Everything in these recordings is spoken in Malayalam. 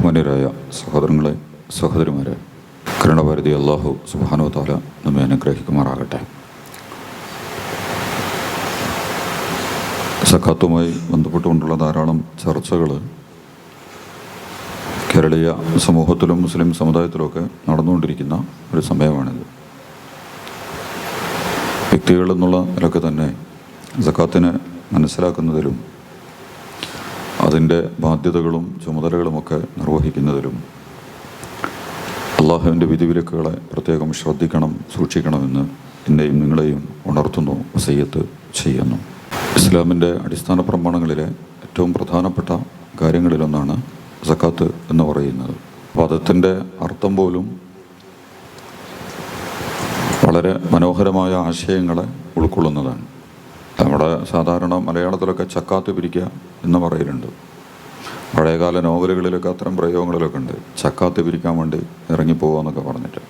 ബഹുമാന്യരായ സഹോദരങ്ങളെ, സഹോദരിമാരെ, കരുണാഭാരതി അല്ലാഹു സുബ്ഹാനഹു വ തആല നമ്മെ അനുഗ്രഹിക്കുമാറാകട്ടെ. സക്കാത്തുമായി ബന്ധപ്പെട്ടുകൊണ്ടുള്ള ധാരാളം ചർച്ചകൾ കേരളീയ സമൂഹത്തിലും മുസ്ലിം സമുദായത്തിലുമൊക്കെ നടന്നുകൊണ്ടിരിക്കുന്ന ഒരു സമയമാണിത്. വ്യക്തികൾ എന്നുള്ള നിലയ്ക്ക് തന്നെ സക്കാത്തിനെ മനസ്സിലാക്കുന്നതിലും അതിൻ്റെ ബാധ്യതകളും ചുമതലകളുമൊക്കെ നിർവഹിക്കുന്നതിലും അള്ളാഹുവിൻ്റെ വിധിവിലക്കുകളെ പ്രത്യേകം ശ്രദ്ധിക്കണം, സൂക്ഷിക്കണമെന്ന് എന്നെയും നിങ്ങളെയും ഉണർത്തുന്നു, വസിയ്യത്ത് ചെയ്യുന്നു. ഇസ്ലാമിൻ്റെ അടിസ്ഥാന പ്രമാണങ്ങളിലെ ഏറ്റവും പ്രധാനപ്പെട്ട കാര്യങ്ങളിലൊന്നാണ് സക്കാത്ത് എന്ന് പറയുന്നത്. പദത്തിൻ്റെ അർത്ഥം പോലും വളരെ മനോഹരമായ ആശയങ്ങളെ ഉൾക്കൊള്ളുന്നതാണ്. നമ്മുടെ സാധാരണ മലയാളത്തിലൊക്കെ ചക്കാത്ത് പിരിക്കുക എന്ന് പറയലുണ്ട്. പഴയകാല നോവലുകളിലൊക്കെ അത്തരം പ്രയോഗങ്ങളിലൊക്കെ ഉണ്ട്. ചക്കാത്ത് പിരിക്കാൻ വേണ്ടി ഇറങ്ങിപ്പോവുക എന്നൊക്കെ പറഞ്ഞിട്ട്.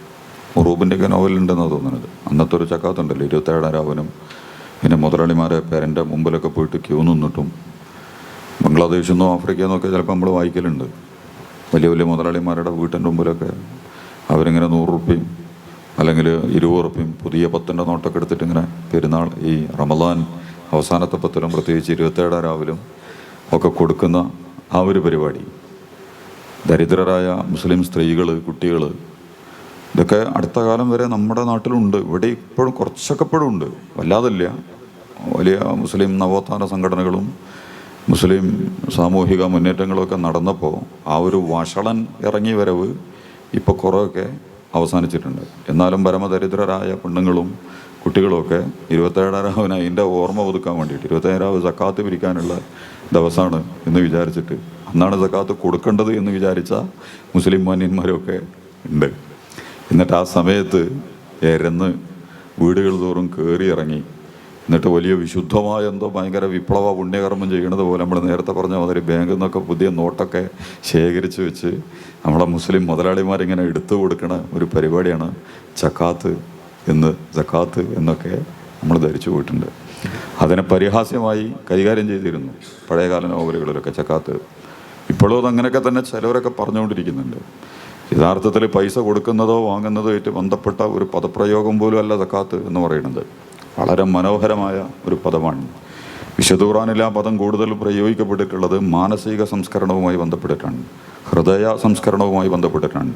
ഉറൂബിൻ്റെയൊക്കെ നോവലുണ്ടെന്നാണ് തോന്നുന്നത്. അന്നത്തെ ഒരു ചക്കാത്തുണ്ടല്ലോ, 27 രാവിനും പിന്നെ മുതലാളിമാരെ പേരൻ്റെ മുമ്പിലൊക്കെ പോയിട്ട് ക്യൂ നിന്നിട്ടും. ബംഗ്ലാദേശിൽ നിന്നോ ആഫ്രിക്കയിൽ നിന്നൊക്കെ ചിലപ്പോൾ നമ്മൾ വായിക്കലുണ്ട്. വലിയ വലിയ മുതലാളിമാരുടെ വീട്ടിൻ്റെ മുമ്പിലൊക്കെ അവരിങ്ങനെ 100 റുപ്യയും അല്ലെങ്കിൽ 20 റുപ്യയും പുതിയ 10ൻ്റെ നോട്ടൊക്കെ എടുത്തിട്ട് ഇങ്ങനെ പെരുന്നാൾ, ഈ റമദാൻ അവസാനത്തെ 10ലും പ്രത്യേകിച്ച് 27 രാവിലും ഒക്കെ കൊടുക്കുന്ന ആ ഒരു പരിപാടി. ദരിദ്രരായ മുസ്ലിം സ്ത്രീകൾ, കുട്ടികൾ, ഇതൊക്കെ അടുത്ത കാലം വരെ നമ്മുടെ നാട്ടിലുണ്ട്. ഇവിടെ ഇപ്പോഴും കുറച്ചൊക്കെ ഇപ്പോഴും ഉണ്ട്, വല്ലാതില്ല. വലിയ മുസ്ലിം നവോത്ഥാന സംഘടനകളും മുസ്ലിം സാമൂഹിക മുന്നേറ്റങ്ങളൊക്കെ നടന്നപ്പോൾ ആ ഒരു വഷളൻ ഇറങ്ങി വരവ് ഇപ്പോൾ കുറേയൊക്കെ അവസാനിച്ചിട്ടുണ്ട്. എന്നാലും പരമദരിദ്രരായ പെണ്ണുങ്ങളും കുട്ടികളുമൊക്കെ 27 രാവിന് അതിൻ്റെ ഓർമ്മ പുതുക്കാൻ വേണ്ടിയിട്ട് 27 രാവ് സക്കാത്ത് പിരിക്കാനുള്ള ദിവസമാണ് എന്ന് വിചാരിച്ചിട്ട് അന്നാണ് സക്കാത്ത് കൊടുക്കേണ്ടത് എന്ന് വിചാരിച്ച മുസ്ലിം മാന്യന്മാരൊക്കെ ഉണ്ട്. എന്നിട്ട് ആ സമയത്ത് എരന്ന് വീടുകൾ തോറും കയറി ഇറങ്ങി എന്നിട്ട് വലിയ വിശുദ്ധമായ എന്തോ ഭയങ്കര വിപ്ലവ പുണ്യകർമ്മം ചെയ്യണത് പോലെ നമ്മൾ നേരത്തെ പറഞ്ഞ മാതിരി ബാങ്കിൽ നിന്നൊക്കെ പുതിയ നോട്ടൊക്കെ ശേഖരിച്ച് വെച്ച് നമ്മളെ മുസ്ലിം മുതലാളിമാരിങ്ങനെ എടുത്തു കൊടുക്കണ ഒരു പരിപാടിയാണ് സക്കാത്ത് എന്നൊക്കെ നമ്മൾ ധരിച്ചു പോയിട്ടുണ്ട്. അതിനെ പരിഹാസ്യമായി കൈകാര്യം ചെയ്തിരുന്നു പഴയകാല നോവലുകളിലൊക്കെ സക്കാത്ത്. ഇപ്പോഴും അതങ്ങനെയൊക്കെ തന്നെ ചിലവരൊക്കെ പറഞ്ഞുകൊണ്ടിരിക്കുന്നുണ്ട്. യഥാർത്ഥത്തിൽ പൈസ കൊടുക്കുന്നതോ വാങ്ങുന്നതോ ആയിട്ട് ബന്ധപ്പെട്ട ഒരു പദപ്രയോഗം പോലും അല്ല സക്കാത്ത് എന്ന് പറയുന്നത്. വളരെ മനോഹരമായ ഒരു പദമാണ്. വിശുദ്ധ ഖുർആനിൽ ആ പദം കൂടുതൽ പ്രയോഗിക്കപ്പെട്ടിട്ടുള്ളത് മാനസിക സംസ്കരണവുമായി ബന്ധപ്പെട്ടിട്ടാണ്, ഹൃദയ സംസ്കരണവുമായി ബന്ധപ്പെട്ടിട്ടാണ്.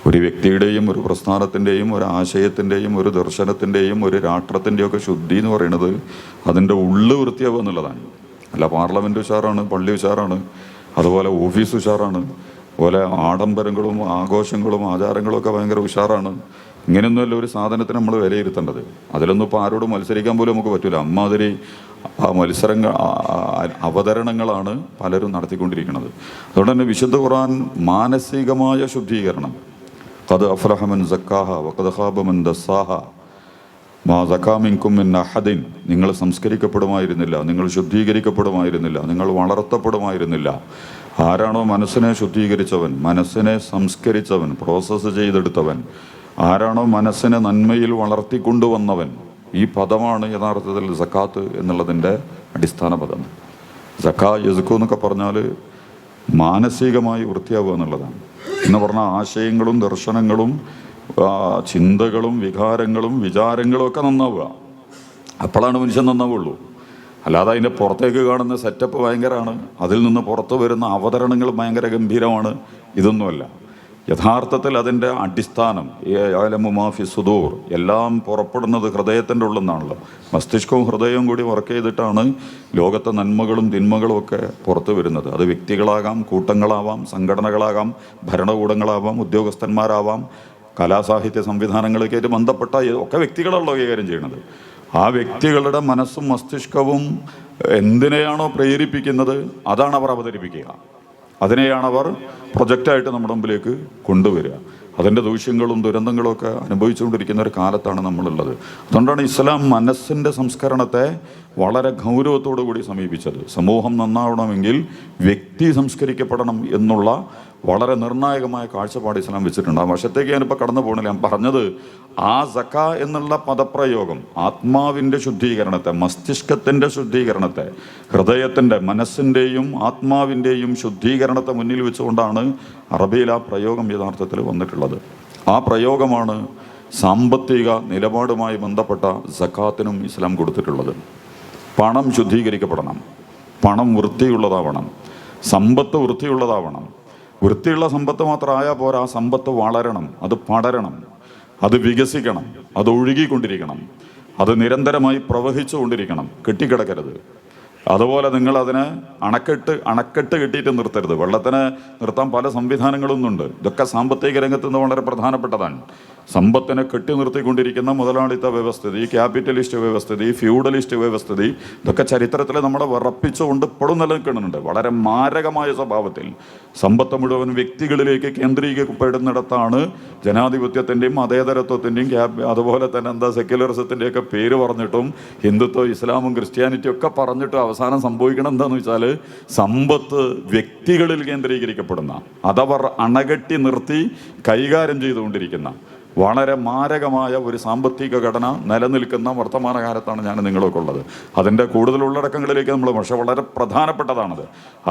ഒരു വ്യക്തിയുടെയും ഒരു പ്രസ്ഥാനത്തിൻ്റെയും ഒരു ആശയത്തിൻ്റെയും ഒരു ദർശനത്തിൻ്റെയും ഒരു രാഷ്ട്രത്തിൻ്റെയൊക്കെ ശുദ്ധി എന്ന് പറയുന്നത് അതിൻ്റെ ഉള്ളു വൃത്തിയാവുക എന്നുള്ളതാണ്. അല്ല പാർലമെൻറ്റ് ഉഷാറാണ്, പള്ളി ഉഷാറാണ്, അതുപോലെ ഓഫീസ് ഉഷാറാണ്, അതുപോലെ ആഡംബരങ്ങളും ആഘോഷങ്ങളും ആചാരങ്ങളും ഒക്കെ ഭയങ്കര ഉഷാറാണ്. ഇങ്ങനെയൊന്നുമല്ല ഒരു സാധനത്തിന് നമ്മൾ വിലയിരുത്തേണ്ടത്. അതിലൊന്നും ഇപ്പോൾ ആരോടും മത്സരിക്കാൻ പോലും നമുക്ക് പറ്റില്ല. അമ്മാതിരി അവതരണങ്ങളാണ് പലരും നടത്തിക്കൊണ്ടിരിക്കുന്നത്. അതുകൊണ്ട് തന്നെ വിശുദ്ധ ഖുർആൻ മാനസികമായ ശുദ്ധീകരണം, ഖദ് അഫ്ലഹ മൻ സക്കാഹ വഖദ് ഖാബ മൻ ദസ്സാഹ മാ സക്കാ മിൻകും മിൻ അഹദിൻ, നിങ്ങൾ സംസ്കരിക്കപ്പെടുമായിരുന്നില്ല, നിങ്ങൾ ശുദ്ധീകരിക്കപ്പെടുമായിരുന്നില്ല, നിങ്ങൾ വളർത്തപ്പെടുമായിരുന്നില്ല. ആരാണോ മനസ്സിനെ ശുദ്ധീകരിച്ചവൻ, മനസ്സിനെ സംസ്കരിച്ചവൻ, പ്രോസസ്സ് ചെയ്തെടുത്തവൻ, ആരാണോ മനസ്സിനെ നന്മയിൽ വളർത്തിക്കൊണ്ടുവന്നവൻ, ഈ പദമാണ് യഥാർത്ഥത്തിൽ സക്കാത്ത് എന്നുള്ളതിൻ്റെ അടിസ്ഥാന പദം. സക്കാ യസ്കു എന്നൊക്കെ പറഞ്ഞാൽ മാനസികമായി വൃത്തിയാവുക എന്നുള്ളതാണ്. എന്ന് പറഞ്ഞാൽ ആശയങ്ങളും ദർശനങ്ങളും ചിന്തകളും വികാരങ്ങളും വിചാരങ്ങളും ഒക്കെ നന്നാവുക. അപ്പോഴാണ് മനുഷ്യൻ നന്നാവുള്ളൂ. അല്ലാതെ അതിൻ്റെ പുറത്തേക്ക് കാണുന്ന സെറ്റപ്പ് ഭയങ്കരമാണ്, അതിൽ നിന്ന് പുറത്തു വരുന്ന അവതരണങ്ങൾ ഭയങ്കര ഗംഭീരമാണ്, ഇതൊന്നുമല്ല. യഥാർത്ഥത്തിൽ അതിൻ്റെ അടിസ്ഥാനം യഅലമു മാ ഫി സുദൂർ, എല്ലാം പുറപ്പെടുന്നത് ഹൃദയത്തിൻ്റെ ഉള്ളിൽ നിന്നാണല്ലോ. മസ്തിഷ്കവും ഹൃദയവും കൂടി വർക്ക് ചെയ്തിട്ടാണ് ലോകത്തെ നന്മകളും തിന്മകളും ഒക്കെ പുറത്തു വരുന്നത്. അത് വ്യക്തികളാകാം, കൂട്ടങ്ങളാവാം, സംഘടനകളാകാം, ഭരണകൂടങ്ങളാവാം, ഉദ്യോഗസ്ഥന്മാരാവാം, കലാസാഹിത്യ സംവിധാനങ്ങളൊക്കെ ആയിട്ട് ബന്ധപ്പെട്ട ഒക്കെ വ്യക്തികളാണല്ലോ കൈകാര്യം ചെയ്യുന്നത്. ആ വ്യക്തികളുടെ മനസ്സും മസ്തിഷ്കവും എന്തിനെയാണോ പ്രേരിപ്പിക്കുന്നത് അതാണ് അവർ അവതരിപ്പിക്കുക. അതിനെയാണ് അവർ പ്രൊജക്റ്റായിട്ട് നമ്മുടെ മുമ്പിലേക്ക് കൊണ്ടുവരിക. അതിൻ്റെ ദൂഷ്യങ്ങളും ദുരന്തങ്ങളും ഒക്കെ അനുഭവിച്ചുകൊണ്ടിരിക്കുന്ന ഒരു കാലത്താണ് നമ്മളുള്ളത്. അതുകൊണ്ടാണ് ഇസ്ലാം മനസ്സിൻ്റെ സംസ്കരണത്തെ വളരെ ഗൗരവത്തോടു കൂടി സമീപിച്ചത്. സമൂഹം നന്നാവണമെങ്കിൽ വ്യക്തി സംസ്കരിക്കപ്പെടണം എന്നുള്ള വളരെ നിർണായകമായ കാഴ്ചപ്പാട് ഇസ്ലാം വെച്ചിട്ടുണ്ട്. ആ വശത്തേക്ക് ഞാനിപ്പോൾ കടന്നു പോകണില്ല. ഞാൻ പറഞ്ഞത് ആ സക്ക എന്നുള്ള പദപ്രയോഗം ആത്മാവിൻ്റെ ശുദ്ധീകരണത്തെ, മസ്തിഷ്കത്തിൻ്റെ ശുദ്ധീകരണത്തെ, ഹൃദയത്തിൻ്റെ, മനസ്സിൻ്റെയും ആത്മാവിൻ്റെയും ശുദ്ധീകരണത്തെ മുന്നിൽ വെച്ചുകൊണ്ടാണ് അറബിയിൽ ആ പ്രയോഗം യഥാർത്ഥത്തിൽ വന്നിട്ടുള്ളത്. ആ പ്രയോഗമാണ് സാമ്പത്തിക നിലപാടുമായി ബന്ധപ്പെട്ട സക്കാത്തിനും ഇസ്ലാം കൊടുത്തിട്ടുള്ളത്. പണം ശുദ്ധീകരിക്കപ്പെടണം, പണം വൃത്തിയുള്ളതാവണം, സമ്പത്ത് വൃത്തിയുള്ളതാവണം. വൃത്തിയുള്ള സമ്പത്ത് മാത്രമായാൽ പോരാ, സമ്പത്ത് വളരണം, അത് പടരണം, അത് വികസിക്കണം, അത് ഒഴുകിക്കൊണ്ടിരിക്കണം, അത് നിരന്തരമായി പ്രവഹിച്ചുകൊണ്ടിരിക്കണം, കെട്ടിക്കിടക്കരുത്. അതുപോലെ നിങ്ങളതിനെ അണക്കെട്ട് കെട്ടിയിട്ട് നിർത്തരുത്. വെള്ളത്തിനെ നിർത്താൻ പല സംവിധാനങ്ങളൊന്നുണ്ട്. ഇതൊക്കെ സാമ്പത്തിക രംഗത്ത് നിന്ന് വളരെ പ്രധാനപ്പെട്ടതാണ്. സമ്പത്തിനെ കെട്ടി നിർത്തിക്കൊണ്ടിരിക്കുന്ന മുതലാളിത്ത വ്യവസ്ഥിതി, ക്യാപിറ്റലിസ്റ്റ് വ്യവസ്ഥിതി, ഫ്യൂഡലിസ്റ്റ് വ്യവസ്ഥിതി, ഇതൊക്കെ ചരിത്രത്തിൽ നമ്മളെ വിറപ്പിച്ചുകൊണ്ട് ഇപ്പോഴും നിലനിൽക്കുന്നുണ്ട്. വളരെ മാരകമായ സ്വഭാവത്തിൽ സമ്പത്ത് മുഴുവൻ വ്യക്തികളിലേക്ക് കേന്ദ്രീകരിക്കപ്പെടുന്നിടത്താണ് ജനാധിപത്യത്തിൻ്റെയും മതേതരത്വത്തിൻ്റെയും അതുപോലെ തന്നെ സെക്യുലറിസത്തിൻ്റെയൊക്കെ പേര് പറഞ്ഞിട്ടും ഹിന്ദുത്വം, ഇസ്ലാമും ക്രിസ്ത്യാനിറ്റിയും ഒക്കെ പറഞ്ഞിട്ടും അവസാനം സംഭവിക്കണം എന്താണെന്ന് വെച്ചാൽ സമ്പത്ത് വ്യക്തികളിൽ കേന്ദ്രീകരിക്കപ്പെടുന്ന, അതവർ അണകെട്ടി നിർത്തി കൈകാര്യം ചെയ്തുകൊണ്ടിരിക്കുന്ന വളരെ മാരകമായ ഒരു സാമ്പത്തിക ഘടന നിലനിൽക്കുന്ന വർത്തമാനകാലത്താണ് ഞാൻ നിങ്ങളൊക്കെ ഉള്ളത്. അതിൻ്റെ കൂടുതൽ ഉള്ളടക്കങ്ങളിലേക്ക് നമ്മൾ, പക്ഷെ വളരെ പ്രധാനപ്പെട്ടതാണത്.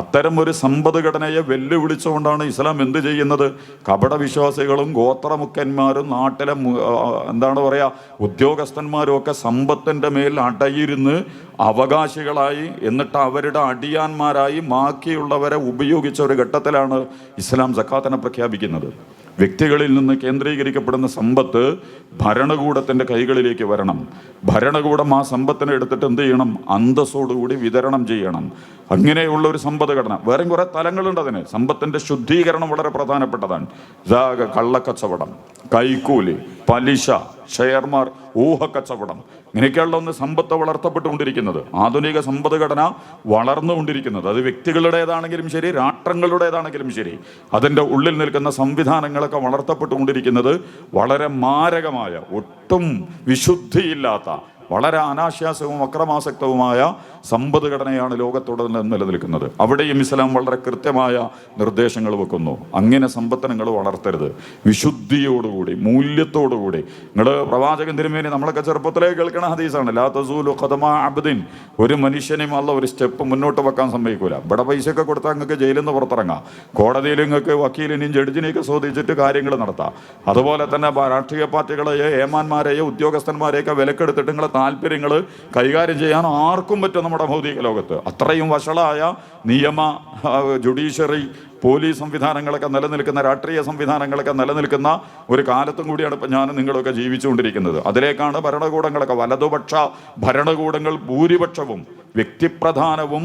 അത്തരം ഒരു സമ്പദ്ഘടനയെ വെല്ലുവിളിച്ചുകൊണ്ടാണ് ഇസ്ലാം എന്ത് ചെയ്യുന്നത്? കപടവിശ്വാസികളും ഗോത്രമുഖന്മാരും നാട്ടിലെ എന്താണ് പറയുക ഉദ്യോഗസ്ഥന്മാരും ഒക്കെ സമ്പത്തിൻ്റെ മേൽ അടയിരുന്ന് അവകാശികളായി, എന്നിട്ട് അവരുടെ അടിയാന്മാരായി ബാക്കിയുള്ളവരെ ഉപയോഗിച്ച ഒരു ഘട്ടത്തിലാണ് ഇസ്ലാം സക്കാത്തിനെ പ്രഖ്യാപിക്കുന്നത്. വ്യക്തികളിൽ നിന്ന് കേന്ദ്രീകരിക്കപ്പെടുന്ന സമ്പത്ത് ഭരണകൂടത്തിൻ്റെ കൈകളിലേക്ക് വരണം. ഭരണകൂടം ആ സമ്പത്തിനെ എടുത്തിട്ട് എന്ത് ചെയ്യണം? അന്തസ്സോടുകൂടി വിതരണം ചെയ്യണം. അങ്ങനെയുള്ള ഒരു സമ്പദ്ഘടന. വേറെയും കുറേ തലങ്ങളുണ്ട് അതിന്. സമ്പത്തിൻ്റെ ശുദ്ധീകരണം വളരെ പ്രധാനപ്പെട്ടതാണ്. കള്ളക്കച്ചവടം, കൈക്കൂലി, പലിശ, ഷെയർമാർ, ഊഹക്കച്ചവടം, ഇങ്ങനെയൊക്കെയുള്ള ഒന്ന് സമ്പത്ത് വളർത്തപ്പെട്ടുകൊണ്ടിരിക്കുന്നത്. ആധുനിക സമ്പദ്ഘടന വളർന്നുകൊണ്ടിരിക്കുന്നത്. അത് വ്യക്തികളുടേതാണെങ്കിലും ശരി, രാഷ്ട്രങ്ങളുടേതാണെങ്കിലും ശരി, അതിൻ്റെ ഉള്ളിൽ നിൽക്കുന്ന സംവിധാനങ്ങളൊക്കെ വളർത്തപ്പെട്ടുകൊണ്ടിരിക്കുന്നത് വളരെ മാരകമായ, ഒട്ടും വിശുദ്ധിയില്ലാത്ത, വളരെ അനാശാസ്യവും അക്രമാസക്തവുമായ സമ്പദ്ഘടനയാണ് ലോകത്തോടെ നിലനിൽക്കുന്നത്. അവിടെയും ഇസ്ലാം വളരെ കൃത്യമായ നിർദ്ദേശങ്ങൾ വെക്കുന്നു. അങ്ങനെ സമ്പത്ത് നിങ്ങൾ വളർത്തരുത്. വിശുദ്ധിയോടുകൂടി, മൂല്യത്തോടുകൂടി. നിങ്ങൾ പ്രവാചകൻ തിരുമേനി നമ്മളൊക്കെ ചെറുപ്പത്തിലേ കേൾക്കണ ഹദീസാണ്, ലാ തസൂലു ഖദമാ അബ്ദിൻ, ഒരു മനുഷ്യനെയും അല്ല ഒരു സ്റ്റെപ്പ് മുന്നോട്ട് വെക്കാൻ സമ്മതിക്കൂല. ഇവിടെ പൈസയൊക്കെ കൊടുത്താൽ നിങ്ങൾക്ക് ജയിലിൽ നിന്ന് പുറത്തിറങ്ങാം, കോടതിയിൽ നിങ്ങൾക്ക് വക്കീലിനെയും ജഡ്ജിനെയൊക്കെ ചോദിച്ചിട്ട് കാര്യങ്ങൾ നടത്താം. അതുപോലെ തന്നെ രാഷ്ട്രീയ പാർട്ടികളെയോ ഏമാന്മാരെയോ ഉദ്യോഗസ്ഥന്മാരെയൊക്കെ വിലക്കെടുത്തിട്ട് നിങ്ങളെ താല്പര്യങ്ങൾ കൈകാര്യം ചെയ്യാൻ ആർക്കും പറ്റും നമ്മുടെ ഭൗതിക ലോകത്ത്. അത്രയും വഷളായ നിയമ, ജുഡീഷ്യറി, പോലീസ് സംവിധാനങ്ങളൊക്കെ നിലനിൽക്കുന്ന, രാഷ്ട്രീയ സംവിധാനങ്ങളൊക്കെ നിലനിൽക്കുന്ന ഒരു കാലത്തും കൂടിയാണ് ഇപ്പം ഞാനും നിങ്ങളൊക്കെ ജീവിച്ചുകൊണ്ടിരിക്കുന്നത്. അതിലേക്കാണ് ഭരണകൂടങ്ങളൊക്കെ, വലതുപക്ഷ ഭരണകൂടങ്ങൾ ഭൂരിപക്ഷവും വ്യക്തിപ്രധാനവും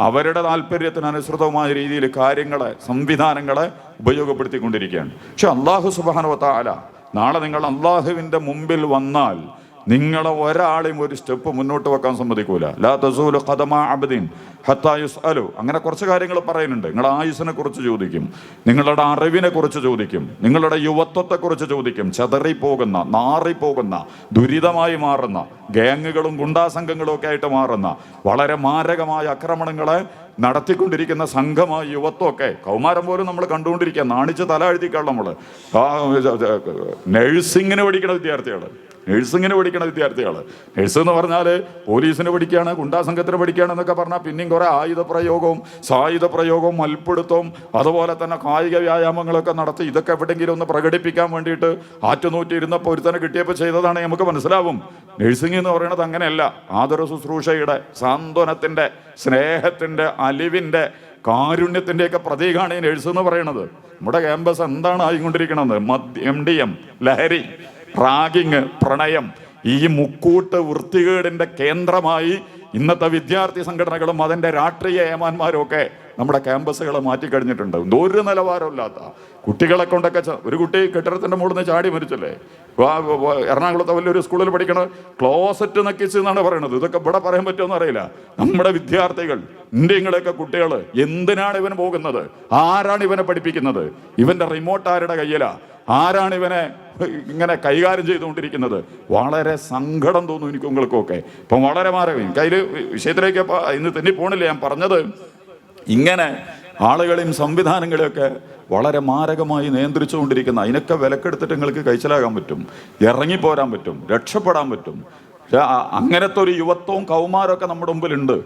അവരുടെ താല്പര്യത്തിനനുസൃതമായ രീതിയിൽ കാര്യങ്ങളെ, സംവിധാനങ്ങളെ ഉപയോഗപ്പെടുത്തിക്കൊണ്ടിരിക്കുകയാണ്. പക്ഷെ അല്ലാഹു സുബ്ഹാനഹു വ തആല നാളെ നിങ്ങൾ അള്ളാഹുവിൻ്റെ മുമ്പിൽ വന്നാൽ നിങ്ങളെ ഒരാളെയും ഒരു സ്റ്റെപ്പ് മുന്നോട്ട് വെക്കാൻ സമ്മതിക്കൂല. ലാ തസൂലു ഖദമാ അബ്ദിൻ ഹത്താ യുസ്അലു. അങ്ങനെ കുറച്ച് കാര്യങ്ങൾ പറയുന്നുണ്ട്. നിങ്ങളുടെ ആയുസ്സിനെ കുറിച്ച് ചോദിക്കും, നിങ്ങളുടെ അറിവിനെ കുറിച്ച് ചോദിക്കും, നിങ്ങളുടെ യുവത്വത്തെക്കുറിച്ച് ചോദിക്കും. ചെതറിപ്പോകുന്ന, നാറിപ്പോകുന്ന, ദുരിതമായി മാറുന്ന ഗാങ്ങുകളും ഗുണ്ടാസംഘങ്ങളും ഒക്കെ ആയിട്ട് മാറുന്ന, വളരെ മാരകമായ ആക്രമണങ്ങളെ നടത്തിക്കൊണ്ടിരിക്കുന്ന സംഘമായ യുവത്വമൊക്കെ, കൗമാരം പോലും നമ്മൾ കണ്ടുകൊണ്ടിരിക്കുക. നാണിച്ച് തല എഴുതിക്കാണ് നമ്മൾ. നഴ്സിങ്ങിന് പഠിക്കുന്ന വിദ്യാർത്ഥികൾ, നഴ്സ് എന്ന് പറഞ്ഞാൽ പോലീസിന് പഠിക്കുകയാണ്, ഗുണ്ടാസംഘത്തിന് പഠിക്കുകയാണെന്നൊക്കെ പറഞ്ഞാൽ പിന്നെയും കുറേ ആയുധപ്രയോഗവും സായുധപ്രയോഗവും മൽപ്പിടുത്തവും അതുപോലെ തന്നെ കായിക വ്യായാമങ്ങളൊക്കെ നടത്തി ഇതൊക്കെ എവിടെയെങ്കിലും ഒന്ന് പ്രകടിപ്പിക്കാൻ വേണ്ടിയിട്ട് ആറ്റുനൂറ്റിരുന്നപ്പോൾ ഒരുത്തനെ കിട്ടിയപ്പോൾ ചെയ്തതാണ് നമുക്ക് മനസ്സിലാവും. നഴ്സിംഗ് എന്ന് പറയുന്നത് അങ്ങനെയല്ല. ആതുര ശുശ്രൂഷയുടെ, സാന്ത്വനത്തിൻ്റെ, സ്നേഹത്തിൻ്റെ, അലിവിൻ്റെ, കാരുണ്യത്തിൻ്റെയൊക്കെ പ്രതീകമാണ് ഈ നഴ്സ് എന്ന് പറയുന്നത്. നമ്മുടെ ക്യാമ്പസ് എന്താണ് ആയിക്കൊണ്ടിരിക്കണത്? MDM, ലഹരി, റാഗിങ്, പ്രണയം, ഈ മുക്കൂട്ട് വൃത്തികേടിൻ്റെ കേന്ദ്രമായി ഇന്നത്തെ വിദ്യാർത്ഥി സംഘടനകളും അതിൻ്റെ രാഷ്ട്രീയ ഏമാന്മാരും ഒക്കെ നമ്മുടെ ക്യാമ്പസുകളെ മാറ്റിക്കഴിഞ്ഞിട്ടുണ്ട്. ഒരു നിലവാരമില്ലാത്ത കുട്ടികളെ കൊണ്ടൊക്കെ, ഒരു കുട്ടി കെട്ടിടത്തിൻ്റെ മുകളിൽ നിന്ന് ചാടി മരിച്ചല്ലേ, എറണാകുളത്തെ വലിയൊരു സ്കൂളിൽ പഠിക്കണ, ക്ലോസറ്റ് നക്കിച്ച് എന്നാണ് പറയുന്നത്. ഇതൊക്കെ ഇവിടെ പറയാൻ പറ്റുമെന്ന് അറിയില്ല. നമ്മുടെ വിദ്യാർത്ഥികൾ, ഇന്ത്യങ്ങളെയൊക്കെ കുട്ടികൾ എന്തിനാണ് ഇവൻ പോകുന്നത്? ആരാണ് ഇവനെ പഠിപ്പിക്കുന്നത്? ഇവൻ്റെ റിമോട്ട് ആരുടെ കയ്യിലാണ്? ആരാണ് ഇവനെ ഇങ്ങനെ കൈകാര്യം ചെയ്തുകൊണ്ടിരിക്കുന്നത്. വളരെ സങ്കടം തോന്നും എനിക്ക് ഉങ്ങൾക്കൊക്കെ. ഇപ്പം വളരെ മാരകം. കയ്യിൽ വിഷയത്തിലേക്ക് ഇന്ന് തന്നെ പോണില്ല. ഞാൻ പറഞ്ഞത് ഇങ്ങനെ ആളുകളെയും സംവിധാനങ്ങളെയൊക്കെ വളരെ മാരകമായി നിയന്ത്രിച്ചുകൊണ്ടിരിക്കുന്ന, അതിനൊക്കെ വിലക്കെടുത്തിട്ട് നിങ്ങൾക്ക് കഴിച്ചിലാകാൻ പറ്റും, ഇറങ്ങിപ്പോരാൻ പറ്റും, രക്ഷപ്പെടാൻ പറ്റും. പക്ഷെ അങ്ങനത്തെ ഒരു യുവത്വവും കൗമാരമൊക്കെ നമ്മുടെ മുമ്പിലുണ്ട്.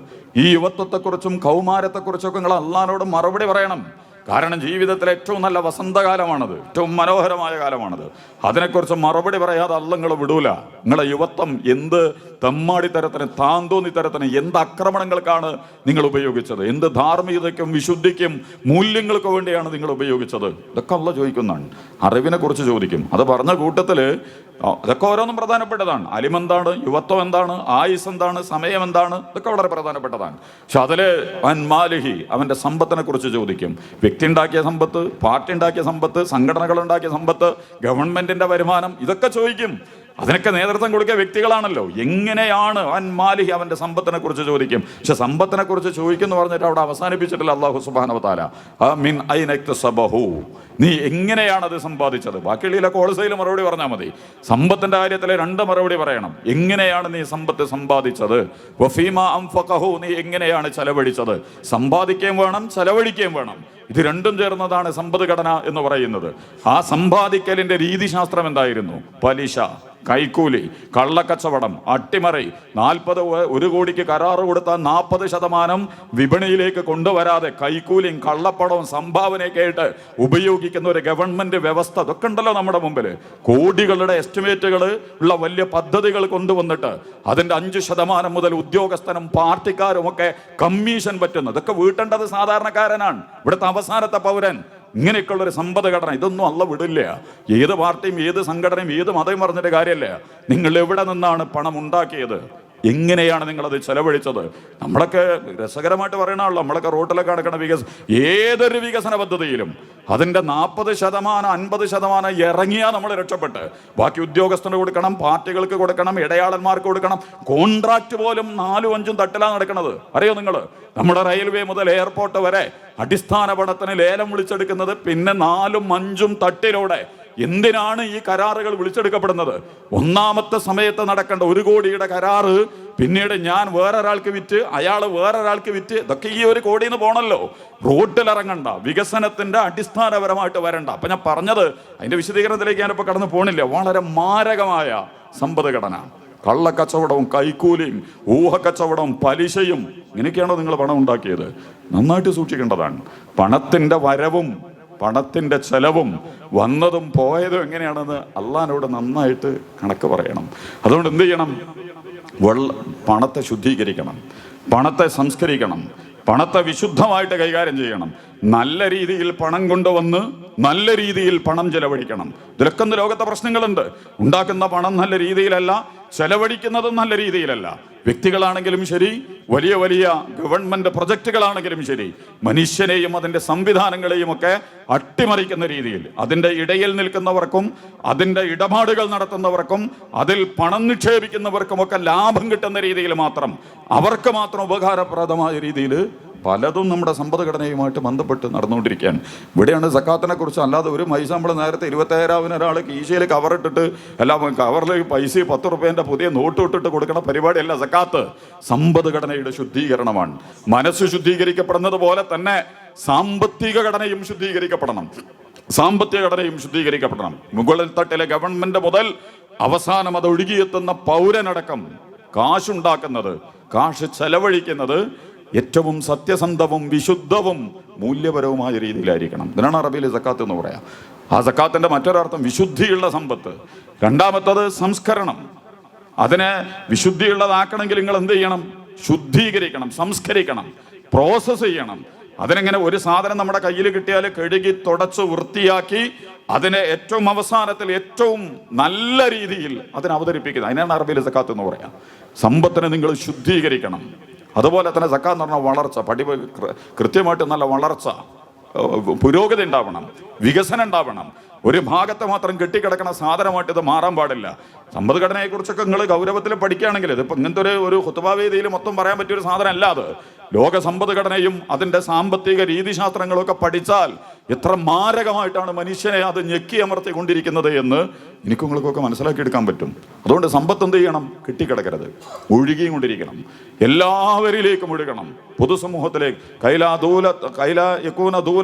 ഈ യുവത്വത്തെക്കുറിച്ചും കൗമാരത്തെക്കുറിച്ചൊക്കെ നിങ്ങൾ അള്ളാഹിനോട് മറുപടി പറയണം. കാരണം ജീവിതത്തിലെ ഏറ്റവും നല്ല വസന്തകാലമാണത്, ഏറ്റവും മനോഹരമായ കാലമാണത്. അതിനെക്കുറിച്ച് മറുപടി പറയാതെ അല്ല നിങ്ങൾ വിടൂല. നിങ്ങളെ യുവത്വം എന്ത് തെമ്മാടിത്തരത്തിന്, താന്തോന്നിത്തരത്തിന്, എന്ത് ആക്രമണങ്ങൾക്കാണ് നിങ്ങൾ ഉപയോഗിച്ചത്, എന്ത് ധാർമ്മികതയ്ക്കും വിശുദ്ധിക്കും മൂല്യങ്ങൾക്ക് വേണ്ടിയാണ് നിങ്ങൾ ഉപയോഗിച്ചത്, ഇതൊക്കെ അല്ല ചോദിക്കുന്നതാണ്. അറിവിനെ കുറിച്ച് ചോദിക്കും. അത് പറഞ്ഞ കൂട്ടത്തിൽ അതൊക്കെ ഓരോന്നും പ്രധാനപ്പെട്ടതാണ്. അലിമെന്താണ്, യുവത്വം എന്താണ്, ആയുസ് എന്താണ്, സമയം എന്താണ്, ഇതൊക്കെ വളരെ പ്രധാനപ്പെട്ടതാണ്. പക്ഷെ അതില് മാലിഹി അവന്റെ സമ്പത്തിനെ കുറിച്ച് ചോദിക്കും. വ്യക്തി ഉണ്ടാക്കിയ സമ്പത്ത്, പാർട്ടി ഉണ്ടാക്കിയ സമ്പത്ത്, സംഘടനകൾ ഉണ്ടാക്കിയ സമ്പത്ത്, ഗവൺമെന്റിന്റെ വരുമാനം, ഇതൊക്കെ ചോദിക്കും. അതിനൊക്കെ നേതൃത്വം കൊടുക്കിയ വ്യക്തികളാണല്ലോ. എങ്ങനെയാണ് മാലിഹി അവന്റെ സമ്പത്തിനെ കുറിച്ച് ചോദിക്കും. പക്ഷെ സമ്പത്തിനെ കുറിച്ച് ചോദിക്കുന്നു പറഞ്ഞിട്ട് അവിടെ അവസാനിപ്പിച്ചിട്ടില്ല അല്ലാഹു സുബ്ഹാനഹു വ തആല. മിൻ ഐന ഇക്തസബഹു, നീ എങ്ങനെയാണ് അത് സമ്പാദിച്ചത്. ബാക്കിയുള്ളതിലൊക്കെ ഹോൾസെയിൽ മറുപടി പറഞ്ഞാൽ മതി. സമ്പത്തിന്റെ കാര്യത്തിൽ 2 മറുപടി പറയണം. എങ്ങനെയാണ് നീ സമ്പത്ത് സമ്പാദിച്ചത്, വഫീമ അൻഫഖഹു, നീ എങ്ങനെയാണ് ചെലവഴിച്ചത്. സമ്പാദിക്കുകയും വേണം, ചെലവഴിക്കുകയും വേണം. ഇത് രണ്ടും ചേർന്നതാണ് സമ്പദ്ഘടന എന്ന് പറയുന്നത്. ആ സമ്പാദിക്കലിന്റെ രീതിശാസ്ത്രം എന്തായിരുന്നു? പലിശ, കൈക്കൂലി, കള്ളക്കച്ചവടം, അട്ടിമറി. 1 കോടിക്ക് കരാറ് കൊടുത്താൽ 40% വിപണിയിലേക്ക് കൊണ്ടുവരാതെ കൈക്കൂലിയും കള്ളപ്പണവും സംഭാവനയൊക്കെ ആയിട്ട് ഉപയോഗിക്കുന്ന ഒരു ഗവൺമെന്റ് വ്യവസ്ഥ, ഇതൊക്കെ ഉണ്ടല്ലോ നമ്മുടെ മുമ്പിൽ. കോടികളുടെ എസ്റ്റിമേറ്റുകൾ ഉള്ള വലിയ പദ്ധതികൾ കൊണ്ടുവന്നിട്ട് അതിന്റെ 5% മുതൽ ഉദ്യോഗസ്ഥനും പാർട്ടിക്കാരും ഒക്കെ കമ്മീഷൻ പറ്റുന്നു. ഇതൊക്കെ വീട്ടേണ്ടത് സാധാരണക്കാരനാണ്, ഇവിടുത്തെ അവസാനത്തെ പൗരൻ. ഇങ്ങനെയൊക്കെയുള്ളൊരു സമ്പദ്ഘടന, ഇതൊന്നും അല്ല വിടില്ല. ഏത് പാർട്ടിയും ഏത് സംഘടനയും ഏത് മതം പറഞ്ഞിട്ട് കാര്യമല്ല. നിങ്ങൾ എവിടെ നിന്നാണ് പണം ഉണ്ടാക്കിയത്, എങ്ങനെയാണ് നിങ്ങളത് ചെലവഴിച്ചത്. നമ്മളൊക്കെ രസകരമായിട്ട് പറയണമല്ലോ, നമ്മളൊക്കെ റോട്ടിലൊക്കെ നടക്കുന്ന ഏതൊരു വികസന പദ്ധതിയിലും അതിൻ്റെ 40% 50% ഇറങ്ങിയാൽ നമ്മൾ രക്ഷപ്പെട്ട്. ബാക്കി ഉദ്യോഗസ്ഥന് കൊടുക്കണം, പാർട്ടികൾക്ക് കൊടുക്കണം, ഇടയാളന്മാർക്ക് കൊടുക്കണം. കോൺട്രാക്ട് പോലും 4-5 തട്ടിലാണ് നടക്കുന്നത്. അറിയോ നിങ്ങൾ? നമ്മുടെ റെയിൽവേ മുതൽ എയർപോർട്ട് വരെ അടിസ്ഥാന പണത്തിന് ലേലം വിളിച്ചെടുക്കുന്നത് പിന്നെ 4-5 തട്ടിലൂടെ. എന്തിനാണ് ഈ കരാറുകൾ വിളിച്ചെടുക്കപ്പെടുന്നത്? ഒന്നാമത്തെ സമയത്ത് നടക്കേണ്ട 1 കോടിയുടെ കരാറ് പിന്നീട് ഞാൻ വേറൊരാൾക്ക് വിറ്റ്, അയാൾ വേറൊരാൾക്ക് വിറ്റ്, ഇതൊക്കെ ഈ 1 കോടിയിൽ നിന്ന് പോണല്ലോ. റോഡിലിറങ്ങണ്ട, വികസനത്തിന്റെ അടിസ്ഥാനപരമായിട്ട് വരണ്ട. അപ്പൊ ഞാൻ പറഞ്ഞത് അതിന്റെ വിശദീകരണത്തിലേക്ക് ഞാനിപ്പോ കടന്നു പോണില്ല. വളരെ മാരകമായ സമ്പദ്ഘടന, കള്ളക്കച്ചവടവും കൈക്കൂലിയും ഊഹക്കച്ചവടവും പലിശയും, ഇങ്ങനെയൊക്കെയാണോ നിങ്ങൾ പണം ഉണ്ടാക്കിയത്? നന്നായിട്ട് സൂക്ഷിക്കേണ്ടതാണ്. പണത്തിന്റെ വരവും പണത്തിന്റെ ചെലവും വന്നതും പോയതും എങ്ങനെയാണെന്ന് അള്ളാഹിനോട് നന്നായിട്ട് കണക്ക് പറയണം. അതുകൊണ്ട് എന്ത് ചെയ്യണം? പണത്തെ ശുദ്ധീകരിക്കണം, പണത്തെ സംസ്കരിക്കണം, പണത്തെ വിശുദ്ധമായിട്ട് കൈകാര്യം ചെയ്യണം. നല്ല രീതിയിൽ പണം കൊണ്ടുവന്ന് നല്ല രീതിയിൽ പണം ചെലവഴിക്കണം. ഇതിലൊക്കെ ലോകത്തെ പ്രശ്നങ്ങളുണ്ട്. ഉണ്ടാക്കുന്ന പണം നല്ല രീതിയിലല്ല, ചെലവഴിക്കുന്നതും നല്ല രീതിയിലല്ല. വ്യക്തികളാണെങ്കിലും ശരി, വലിയ വലിയ ഗവൺമെന്റ് പ്രൊജക്റ്റുകളാണെങ്കിലും ശരി, മനുഷ്യനെയും അതിൻ്റെ സംവിധാനങ്ങളെയും ഒക്കെ അട്ടിമറിക്കുന്ന രീതിയിൽ അതിൻ്റെ ഇടയിൽ നിൽക്കുന്നവർക്കും അതിൻ്റെ ഇടപാടുകൾ നടത്തുന്നവർക്കും അതിൽ പണം നിക്ഷേപിക്കുന്നവർക്കുമൊക്കെ ലാഭം കിട്ടുന്ന രീതിയിൽ മാത്രം, അവർക്ക് മാത്രം ഉപകാരപ്രദമായ രീതിയിൽ പലതും നമ്മുടെ സമ്പദ്ഘടനയുമായിട്ട് ബന്ധപ്പെട്ട് നടന്നുകൊണ്ടിരിക്കുകയാണ്. ഇവിടെയാണ് സക്കാത്തിനെ കുറിച്ച്. അല്ലാതെ ഒരു പൈസ നമ്മൾ നേരത്തെ 25,000 ഒരാൾ കീശയിൽ കവറിട്ടിട്ട് എല്ലാം കവറിൽ പൈസ 10 രൂപേൻ്റെ പുതിയ നോട്ട് ഇട്ടിട്ട് കൊടുക്കുന്ന പരിപാടിയല്ല സക്കാത്ത്. സമ്പദ്ഘടനയുടെ ശുദ്ധീകരണമാണ്. മനസ്സ് ശുദ്ധീകരിക്കപ്പെടുന്നത് പോലെ തന്നെ സാമ്പത്തിക ഘടനയും ശുദ്ധീകരിക്കപ്പെടണം. സാമ്പത്തിക ഘടനയും ശുദ്ധീകരിക്കപ്പെടണം. മുകളിൽ തട്ടിലെ ഗവൺമെന്റ് മുതൽ അവസാനം അത് ഒഴുകിയെത്തുന്ന പൗരനടക്കം കാശുണ്ടാക്കുന്നത്, കാശ് ചെലവഴിക്കുന്നത് ഏറ്റവും സത്യസന്ധവും വിശുദ്ധവും മൂല്യപരവുമായ രീതിയിലായിരിക്കണം. ഇതിനാണ് അറബിയിൽ സക്കാത്ത് എന്ന് പറയാം. ആ സക്കാത്തിന്റെ മറ്റൊരർത്ഥം വിശുദ്ധിയുള്ള സമ്പത്ത്. രണ്ടാമത്തത് സംസ്കരണം. അതിനെ വിശുദ്ധിയുള്ളതാക്കണമെങ്കിൽ നിങ്ങൾ എന്ത് ചെയ്യണം? ശുദ്ധീകരിക്കണം, സംസ്കരിക്കണം, പ്രോസസ്സ് ചെയ്യണം. അതിനെങ്ങനെ ഒരു സാധനം നമ്മുടെ കയ്യിൽ കിട്ടിയാൽ കഴുകി തുടച്ച് വൃത്തിയാക്കി അതിനെ ഏറ്റവും അവസാനത്തിൽ ഏറ്റവും നല്ല രീതിയിൽ അതിനെ അവതരിപ്പിക്കുന്നത്, അതിനാണ് അറബിയിൽ സക്കാത്ത് എന്ന് പറയാം. സമ്പത്തിനെ നിങ്ങൾ ശുദ്ധീകരിക്കണം. അതുപോലെ തന്നെ സക്കാത്ത് എന്ന് പറഞ്ഞാൽ വളർച്ച, കൃത്യമായിട്ട് നല്ല വളർച്ച, പുരോഗതി ഉണ്ടാവണം, വികസനം ഉണ്ടാവണം. ഒരു ഭാഗത്തെ മാത്രം കെട്ടിക്കിടക്കണ സാധനമായിട്ട് ഇത് മാറാൻ പാടില്ല. സമ്പദ്ഘടനയെക്കുറിച്ചൊക്കെ നിങ്ങൾ ഗൗരവത്തിൽ പഠിക്കുകയാണെങ്കിൽ ഇതിപ്പോൾ ഇങ്ങനത്തെ ഒരു ഖുത്ബ വേദിയിൽ മൊത്തം പറയാൻ പറ്റിയൊരു സാധനം അല്ല അത്. ലോക സമ്പദ്ഘടനയും അതിൻ്റെ സാമ്പത്തിക രീതിശാസ്ത്രങ്ങളൊക്കെ പഠിച്ചാൽ എത്ര മാരകമായിട്ടാണ് മനുഷ്യനെ അത് ഞെക്കി അമർത്തിക്കൊണ്ടിരിക്കുന്നത് എന്ന് എനിക്ക് നിങ്ങൾക്കൊക്കെ മനസ്സിലാക്കിയെടുക്കാൻ പറ്റും. അതുകൊണ്ട് സമ്പത്ത് എന്ത് ചെയ്യണം? കെട്ടിക്കിടക്കരുത്, ഒഴുകിയും കൊണ്ടിരിക്കണം, എല്ലാവരിലേക്കും ഒഴുകണം, പൊതുസമൂഹത്തിലേക്ക്.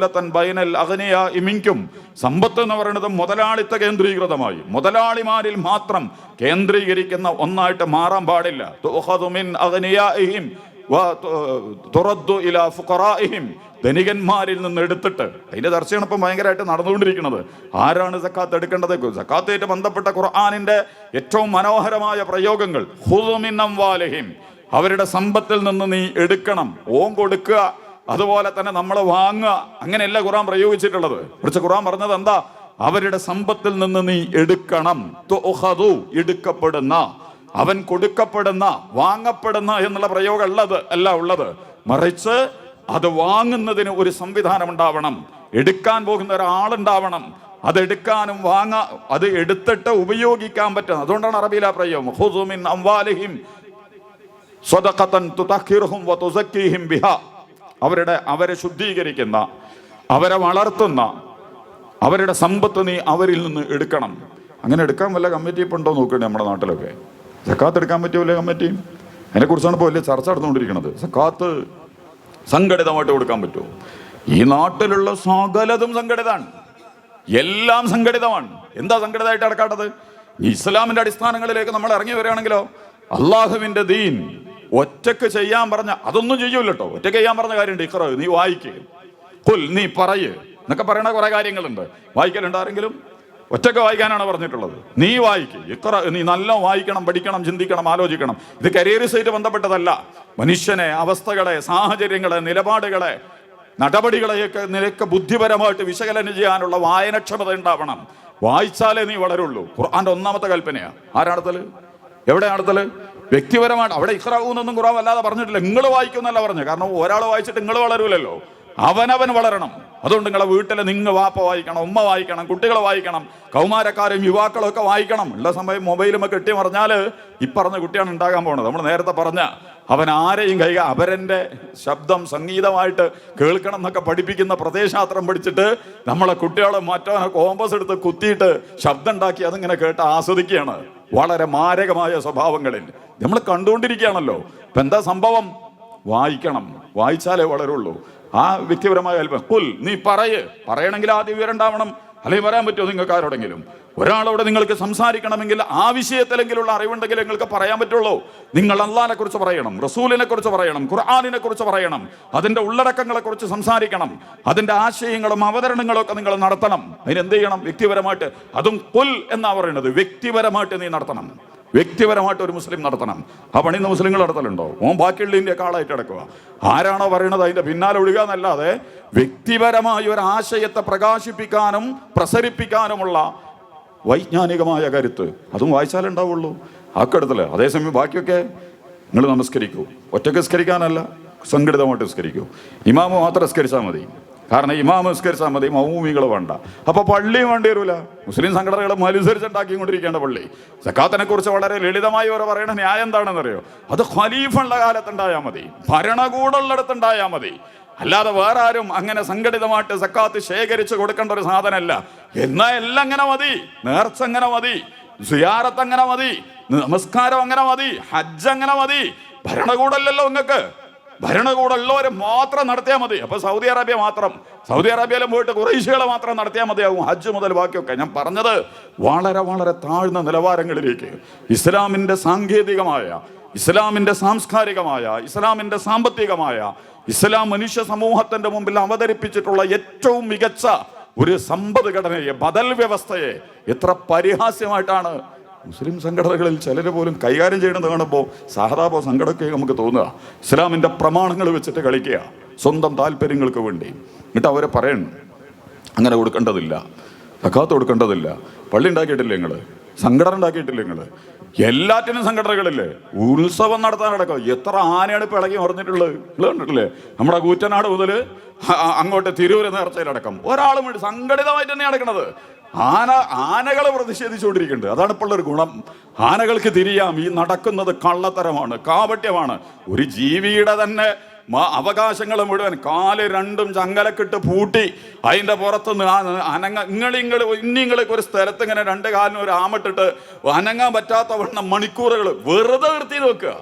സമ്പത്ത് എന്ന് പറയുന്നത് മുതലാളിത്ത കേന്ദ്രീകൃതമായി മുതലാളിമാരിൽ മാത്രം കേന്ദ്രീകരിക്കുന്ന ഒന്നായിട്ട് മാറാൻ പാടില്ല. ധനികന്മാരിൽ നിന്ന് എടുത്തിട്ട്, അതിന്റെ ചർച്ചയാണ് ഇപ്പം ഭയങ്കരമായിട്ട് നടന്നുകൊണ്ടിരിക്കുന്നത്. ആരാണ് സക്കാത്ത് എടുക്കേണ്ടത്? സക്കാത്തായിട്ട് ബന്ധപ്പെട്ട ഖുർആനിന്റെ ഏറ്റവും മനോഹരമായ പ്രയോഗങ്ങൾ, ഖുദ് മിൻ അംവാലിഹിം, അവരുടെ സമ്പത്തിൽ നിന്ന് നീ എടുക്കണം. ഓൻ കൊടുക്കുക, അതുപോലെ തന്നെ നമ്മൾ വാങ്ങുക, അങ്ങനെയല്ല ഖുർആൻ പ്രയോഗിച്ചിട്ടുള്ളത്. കുറച്ച് ഖുർആൻ പറഞ്ഞത് എന്താ? അവരുടെ സമ്പത്തിൽ നിന്ന് നീ എടുക്കണം. തുഖദു, എടുക്കപ്പെടുന്ന, അവൻ കൊടുക്കപ്പെടുന്ന, വാങ്ങപ്പെടുന്ന എന്നുള്ള പ്രയോഗം അല്ല ഉള്ളത്. മറിച്ച് അത് വാങ്ങുന്നതിന് ഒരു സംവിധാനം ഉണ്ടാവണം, എടുക്കാൻ പോകുന്ന ഒരാളുണ്ടാവണം, അതെടുക്കാനും അത് എടുത്തിട്ട് ഉപയോഗിക്കാൻ പറ്റും. അതുകൊണ്ടാണ് അറബിയിലെ പ്രയോഗം ഖുദു മിൻ അംവാലിഹിം സ്വദഖതൻ തുതഖിറുഹും വതുസക്കിഹിം ബിഹാ. അവരെ ശുദ്ധീകരിക്കുന്ന, അവരെ വളർത്തുന്ന, അവരുടെ സമ്പത്ത് നീ അവരിൽ നിന്ന് എടുക്കണം. അങ്ങനെ എടുക്കാൻ വല്ല കമ്മിറ്റി ഇപ്പം ഉണ്ടോ നോക്കണ്ടേ നമ്മുടെ നാട്ടിലൊക്കെ? സക്കാത്ത് എടുക്കാൻ പറ്റുമല്ലേ കമ്മിറ്റി? അതിനെക്കുറിച്ചാണ് ഇപ്പോൾ വലിയ ചർച്ച നടന്നുകൊണ്ടിരിക്കുന്നത്. സക്കാത്ത് സംഘടിതമായിട്ട് കൊടുക്കാൻ പറ്റുമോ? ഈ നാട്ടിലുള്ള സകലതും സംഘടിതമാണ്, എല്ലാം സംഘടിതമാണ്. എന്താ സംഘടിതമായിട്ട് നടക്കാത്തത്? ഇസ്ലാമിന്റെ അടിസ്ഥാനങ്ങളിലേക്ക് നമ്മൾ ഇറങ്ങി വരികയാണെങ്കിലോ, അള്ളാഹുവിന്റെ ദീൻ ഒറ്റക്ക് ചെയ്യാൻ പറഞ്ഞ അതൊന്നും ചെയ്യൂല കേട്ടോ. ഒറ്റക്ക് ചെയ്യാൻ പറഞ്ഞ കാര്യമുണ്ട്. ഇഖ്റ, നീ വായിക്ക്, ഖുൽ, നീ പറയ് എന്നൊക്കെ പറയണ കുറെ കാര്യങ്ങളുണ്ട്. വായിക്കലുണ്ട് ആരെങ്കിലും? ഒറ്റക്ക് വായിക്കാനാണ് പറഞ്ഞിട്ടുള്ളത്. നീ വായിക്ക്, ഇഖ്റ, നീ നല്ല വായിക്കണം, പഠിക്കണം, ചിന്തിക്കണം, ആലോചിക്കണം. ഇത് കരിയറിസായിട്ട് ബന്ധപ്പെട്ടതല്ല. മനുഷ്യനെ, അവസ്ഥകളെ, സാഹചര്യങ്ങളെ, നിലപാടുകളെ, നടപടികളെയൊക്കെ നിനക്ക് ബുദ്ധിപരമായിട്ട് വിശകലനം ചെയ്യാനുള്ള വായനക്ഷമത ഉണ്ടാവണം. വായിച്ചാലേ നീ വളരുള്ളൂ. ഖുർആന്റെ ഒന്നാമത്തെ കൽപ്പനയാ. ആരാണത്തല്? എവിടെയാണത്തല്? വ്യക്തിപരമായിട്ട്. അവിടെ ഇഖ്റാഊന്നൊന്നും ഖുർആൻ അല്ലാതെ പറഞ്ഞിട്ടില്ല. നിങ്ങൾ വായിക്കുന്നല്ല പറഞ്ഞു. കാരണം ഒരാൾ വായിച്ചിട്ട് നിങ്ങൾ വളരൂലല്ലോ, അവനവൻ വളരണം. അതുകൊണ്ട് നിങ്ങളെ വീട്ടിൽ നിങ്ങൾ വാപ്പ വായിക്കണം, ഉമ്മ വായിക്കണം, കുട്ടികൾ വായിക്കണം, കൗമാരക്കാരും യുവാക്കളും ഒക്കെ വായിക്കണം. ഉള്ള സമയം മൊബൈലുമൊക്കെ കെട്ടി മറിഞ്ഞാൽ ഈ പറഞ്ഞ കുട്ടിയാണ് ഉണ്ടാകാൻ പോകുന്നത്. നമ്മൾ നേരത്തെ പറഞ്ഞ അവൻ ആരെയും അവരൻ്റെ ശബ്ദം സംഗീതമായിട്ട് കേൾക്കണം എന്നൊക്കെ പഠിപ്പിക്കുന്ന പ്രദേശാത്രം പഠിച്ചിട്ട് നമ്മളെ കുട്ടികളെ മറ്റവനെ കോമ്പസ് എടുത്ത് കുത്തിയിട്ട് ശബ്ദം ഉണ്ടാക്കി അതിങ്ങനെ കേട്ട് ആസ്വദിക്കുകയാണ്. വളരെ മാരകമായ സ്വഭാവങ്ങളിൽ നമ്മൾ കണ്ടുകൊണ്ടിരിക്കുകയാണല്ലോ. ഇപ്പം എന്താ സംഭവം? വായിക്കണം, വായിച്ചാലേ വളരുള്ളൂ. ആ വ്യക്തിപരമായ കൽപ്പന. ഖുൽ, നീ പറയണമെങ്കിൽ ആദ്യം വിവരം ഉണ്ടാവണം. അല്ലെങ്കിൽ പറയാൻ പറ്റുമോ നിങ്ങൾക്ക് ആരോടെങ്കിലും? ഒരാളോട് നിങ്ങൾക്ക് സംസാരിക്കണമെങ്കിൽ ആ വിഷയത്തിലെങ്കിലുള്ള അറിവുണ്ടെങ്കിൽ നിങ്ങൾക്ക് പറയാൻ പറ്റുള്ളൂ. നിങ്ങൾ അല്ലാഹുവിനെ കുറിച്ച് പറയണം, റസൂലിനെ കുറിച്ച് പറയണം, ഖുർആനിനെ കുറിച്ച് പറയണം, അതിന്റെ ഉള്ളടക്കങ്ങളെ കുറിച്ച് സംസാരിക്കണം, അതിന്റെ ആശയങ്ങളും അവതരണങ്ങളും ഒക്കെ നിങ്ങൾ നടത്തണം. അതിനെന്ത് ചെയ്യണം? വ്യക്തിപരമായിട്ട്. അതും ഖുൽ എന്നാ പറയുന്നത്, വ്യക്തിപരമായിട്ട് നീ നടത്തണം. വ്യക്തിപരമായിട്ട് ഒരു മുസ്ലിം നടത്തണം. ആ പണി ഇന്ന് മുസ്ലിങ്ങൾ നടത്തലുണ്ടോ? ഓൻ ബാക്കിയുള്ളതിൻ്റെ കാളായിട്ട് കിടക്കുക. ആരാണോ പറയണത് അതിൻ്റെ പിന്നാലെ ഒഴുകുക എന്നല്ലാതെ വ്യക്തിപരമായ ഒരു ആശയത്തെ പ്രകാശിപ്പിക്കാനും പ്രസരിപ്പിക്കാനുമുള്ള വൈജ്ഞാനികമായ കരുത്ത് അതും വായിച്ചാലുണ്ടാവുള്ളൂ. ആക്കെടുത്തല്ലേ. അതേസമയം ബാക്കിയൊക്കെ നിങ്ങൾ നമസ്കരിക്കൂ. ഒറ്റക്ക് നിസ്കരിക്കാനല്ല, സംഘടിതമായിട്ട് നിസ്കരിക്കൂ. ഇമാമ് മാത്രം നിസ്കരിച്ചാൽ മതി. കാരണം ഇമാമ് നിസ്കരിച്ചാൽ മതി, മൗമൂമികൾ വേണ്ട. അപ്പൊ പള്ളിയും വേണ്ടി വരൂല. മുസ്ലിം സംഘടനകൾ മത്സരിച്ചുണ്ടാക്കിക്കൊണ്ടിരിക്കേണ്ട പള്ളി. സക്കാത്തിനെ കുറിച്ച് വളരെ ലളിതമായി അവർ പറയുന്ന ന്യായം എന്താണെന്നറിയോ? അത് ഖലീഫുള്ള കാലത്തുണ്ടായാൽ മതി, ഭരണകൂടമുള്ളിടത്തുണ്ടായാൽ മതി. അല്ലാതെ വേറെ ആരും അങ്ങനെ സംഘടിതമായിട്ട് സക്കാത്ത് ശേഖരിച്ച് കൊടുക്കേണ്ട ഒരു സാധനമല്ല. എന്നാൽ എല്ലാം അങ്ങനെ മതി. നേർച്ച അങ്ങനെ മതി, സിയാറത്ത് അങ്ങനെ മതി, നമസ്കാരം അങ്ങനെ മതി, ഹജ്ജ് അങ്ങനെ മതി. ഭരണകൂടമല്ലല്ലോ നിങ്ങൾക്ക്. ഭരണകൂടമുള്ളവരെ മാത്രം നടത്തിയാൽ മതി. അപ്പൊ സൗദി അറേബ്യയിലും പോയിട്ട് ഖുറൈശികളെ മാത്രം നടത്തിയാൽ മതിയാകും ഹജ്ജ് മുതൽ ബാക്കിയൊക്കെ. ഞാൻ പറഞ്ഞത് വളരെ വളരെ താഴ്ന്ന നിലവാരങ്ങളിലേക്ക് ഇസ്ലാമിന്റെ സാങ്കേതികമായ, ഇസ്ലാമിന്റെ സാംസ്കാരികമായ, ഇസ്ലാമിന്റെ സാമ്പത്തികമായ, ഇസ്ലാം മനുഷ്യ സമൂഹത്തിന്റെ മുമ്പിൽ അവതരിപ്പിച്ചിട്ടുള്ള ഏറ്റവും മികച്ച ഒരു സമ്പദ്ഘടനയെ, ബദൽ വ്യവസ്ഥയെ എത്ര പരിഹാസ്യമായിട്ടാണ് മുസ്ലിം സംഘടനകളിൽ ചിലർ പോലും കൈകാര്യം ചെയ്യണമെന്ന് കാണുമ്പോൾ സഹതാപോ സങ്കടമൊക്കെ നമുക്ക് തോന്നുക. ഇസ്ലാമിൻ്റെ പ്രമാണങ്ങൾ വെച്ചിട്ട് കളിക്കുക സ്വന്തം താല്പര്യങ്ങൾക്ക് വേണ്ടി. എന്നിട്ട് അവരെ പറയണം അങ്ങനെ കൊടുക്കേണ്ടതില്ല, സക്കാത്ത് കൊടുക്കേണ്ടതില്ല. പള്ളി ഉണ്ടാക്കിയിട്ടില്ലേ നിങ്ങൾ? സംഘടന ഉണ്ടാക്കിയിട്ടില്ലേ നിങ്ങൾ? എല്ലാറ്റിനും സംഘടനകളില്ലേ? ഉത്സവം നടത്താൻ നടക്കുക. എത്ര ആനയാണ് ഇപ്പോൾ ഇളകി മറിഞ്ഞിട്ടുള്ളത് നിങ്ങൾ കണ്ടിട്ടില്ലേ? നമ്മുടെ കൂറ്റനാട് മുതൽ അങ്ങോട്ട് തിരൂര് നേർച്ചയിലടക്കം ഒരാളും സംഘടിതമായിട്ട് തന്നെ നടക്കണത്. ആനകളെ പ്രതിഷേധിച്ചുകൊണ്ടിരിക്കുന്നുണ്ട്. അതാണ് ഇപ്പോൾ ഉള്ളൊരു ഗുണം. ആനകൾക്ക് തിരിയാം ഈ നടക്കുന്നത് കള്ളത്തരമാണ്, കാപട്യമാണ്. ഒരു ജീവിയുടെ തന്നെ അവകാശങ്ങൾ മുഴുവൻ കാല് രണ്ടും ചങ്ങലക്കിട്ട് പൂട്ടി അതിൻ്റെ പുറത്തുനിന്ന് ഇന്നിങ്ങൾക്ക് ഒരു സ്ഥലത്ത് ഇങ്ങനെ രണ്ട് കാലിനും ഒരു ആമട്ടിട്ട് അനങ്ങാൻ പറ്റാത്തവണ്ണം മണിക്കൂറുകൾ വെറുതെ നിർത്തി നോക്കുക.